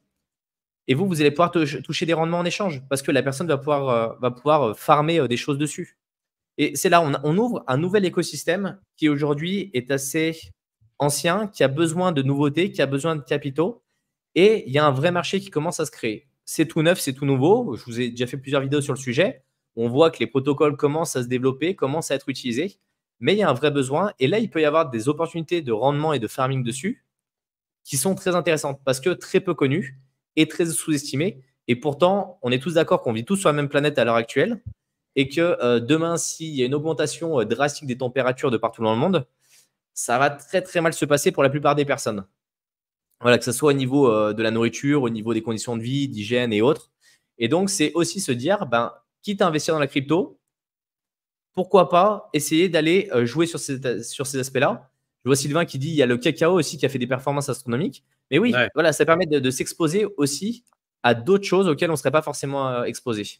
et vous allez pouvoir toucher des rendements en échange parce que la personne va pouvoir farmer des choses dessus. Et c'est là, on ouvre un nouvel écosystème qui aujourd'hui est assez ancien, qui a besoin de nouveautés, qui a besoin de capitaux et il y a un vrai marché qui commence à se créer. C'est tout neuf, c'est tout nouveau. Je vous ai déjà fait plusieurs vidéos sur le sujet. On voit que les protocoles commencent à se développer, commencent à être utilisés, mais il y a un vrai besoin. Et là, il peut y avoir des opportunités de rendement et de farming dessus qui sont très intéressantes parce que très peu connues et très sous-estimées. Et pourtant, on est tous d'accord qu'on vit tous sur la même planète à l'heure actuelle et que demain, s'il y a une augmentation drastique des températures de partout dans le monde, ça va très, très mal se passer pour la plupart des personnes. Voilà, que ce soit au niveau de la nourriture, au niveau des conditions de vie, d'hygiène et autres. Et donc, c'est aussi se dire, quitte à investir dans la crypto, pourquoi pas essayer d'aller jouer sur ces aspects-là. Je vois Sylvain qui dit il y a le cacao aussi qui a fait des performances astronomiques. Mais oui, voilà, ça permet de s'exposer aussi à d'autres choses auxquelles on ne serait pas forcément exposé.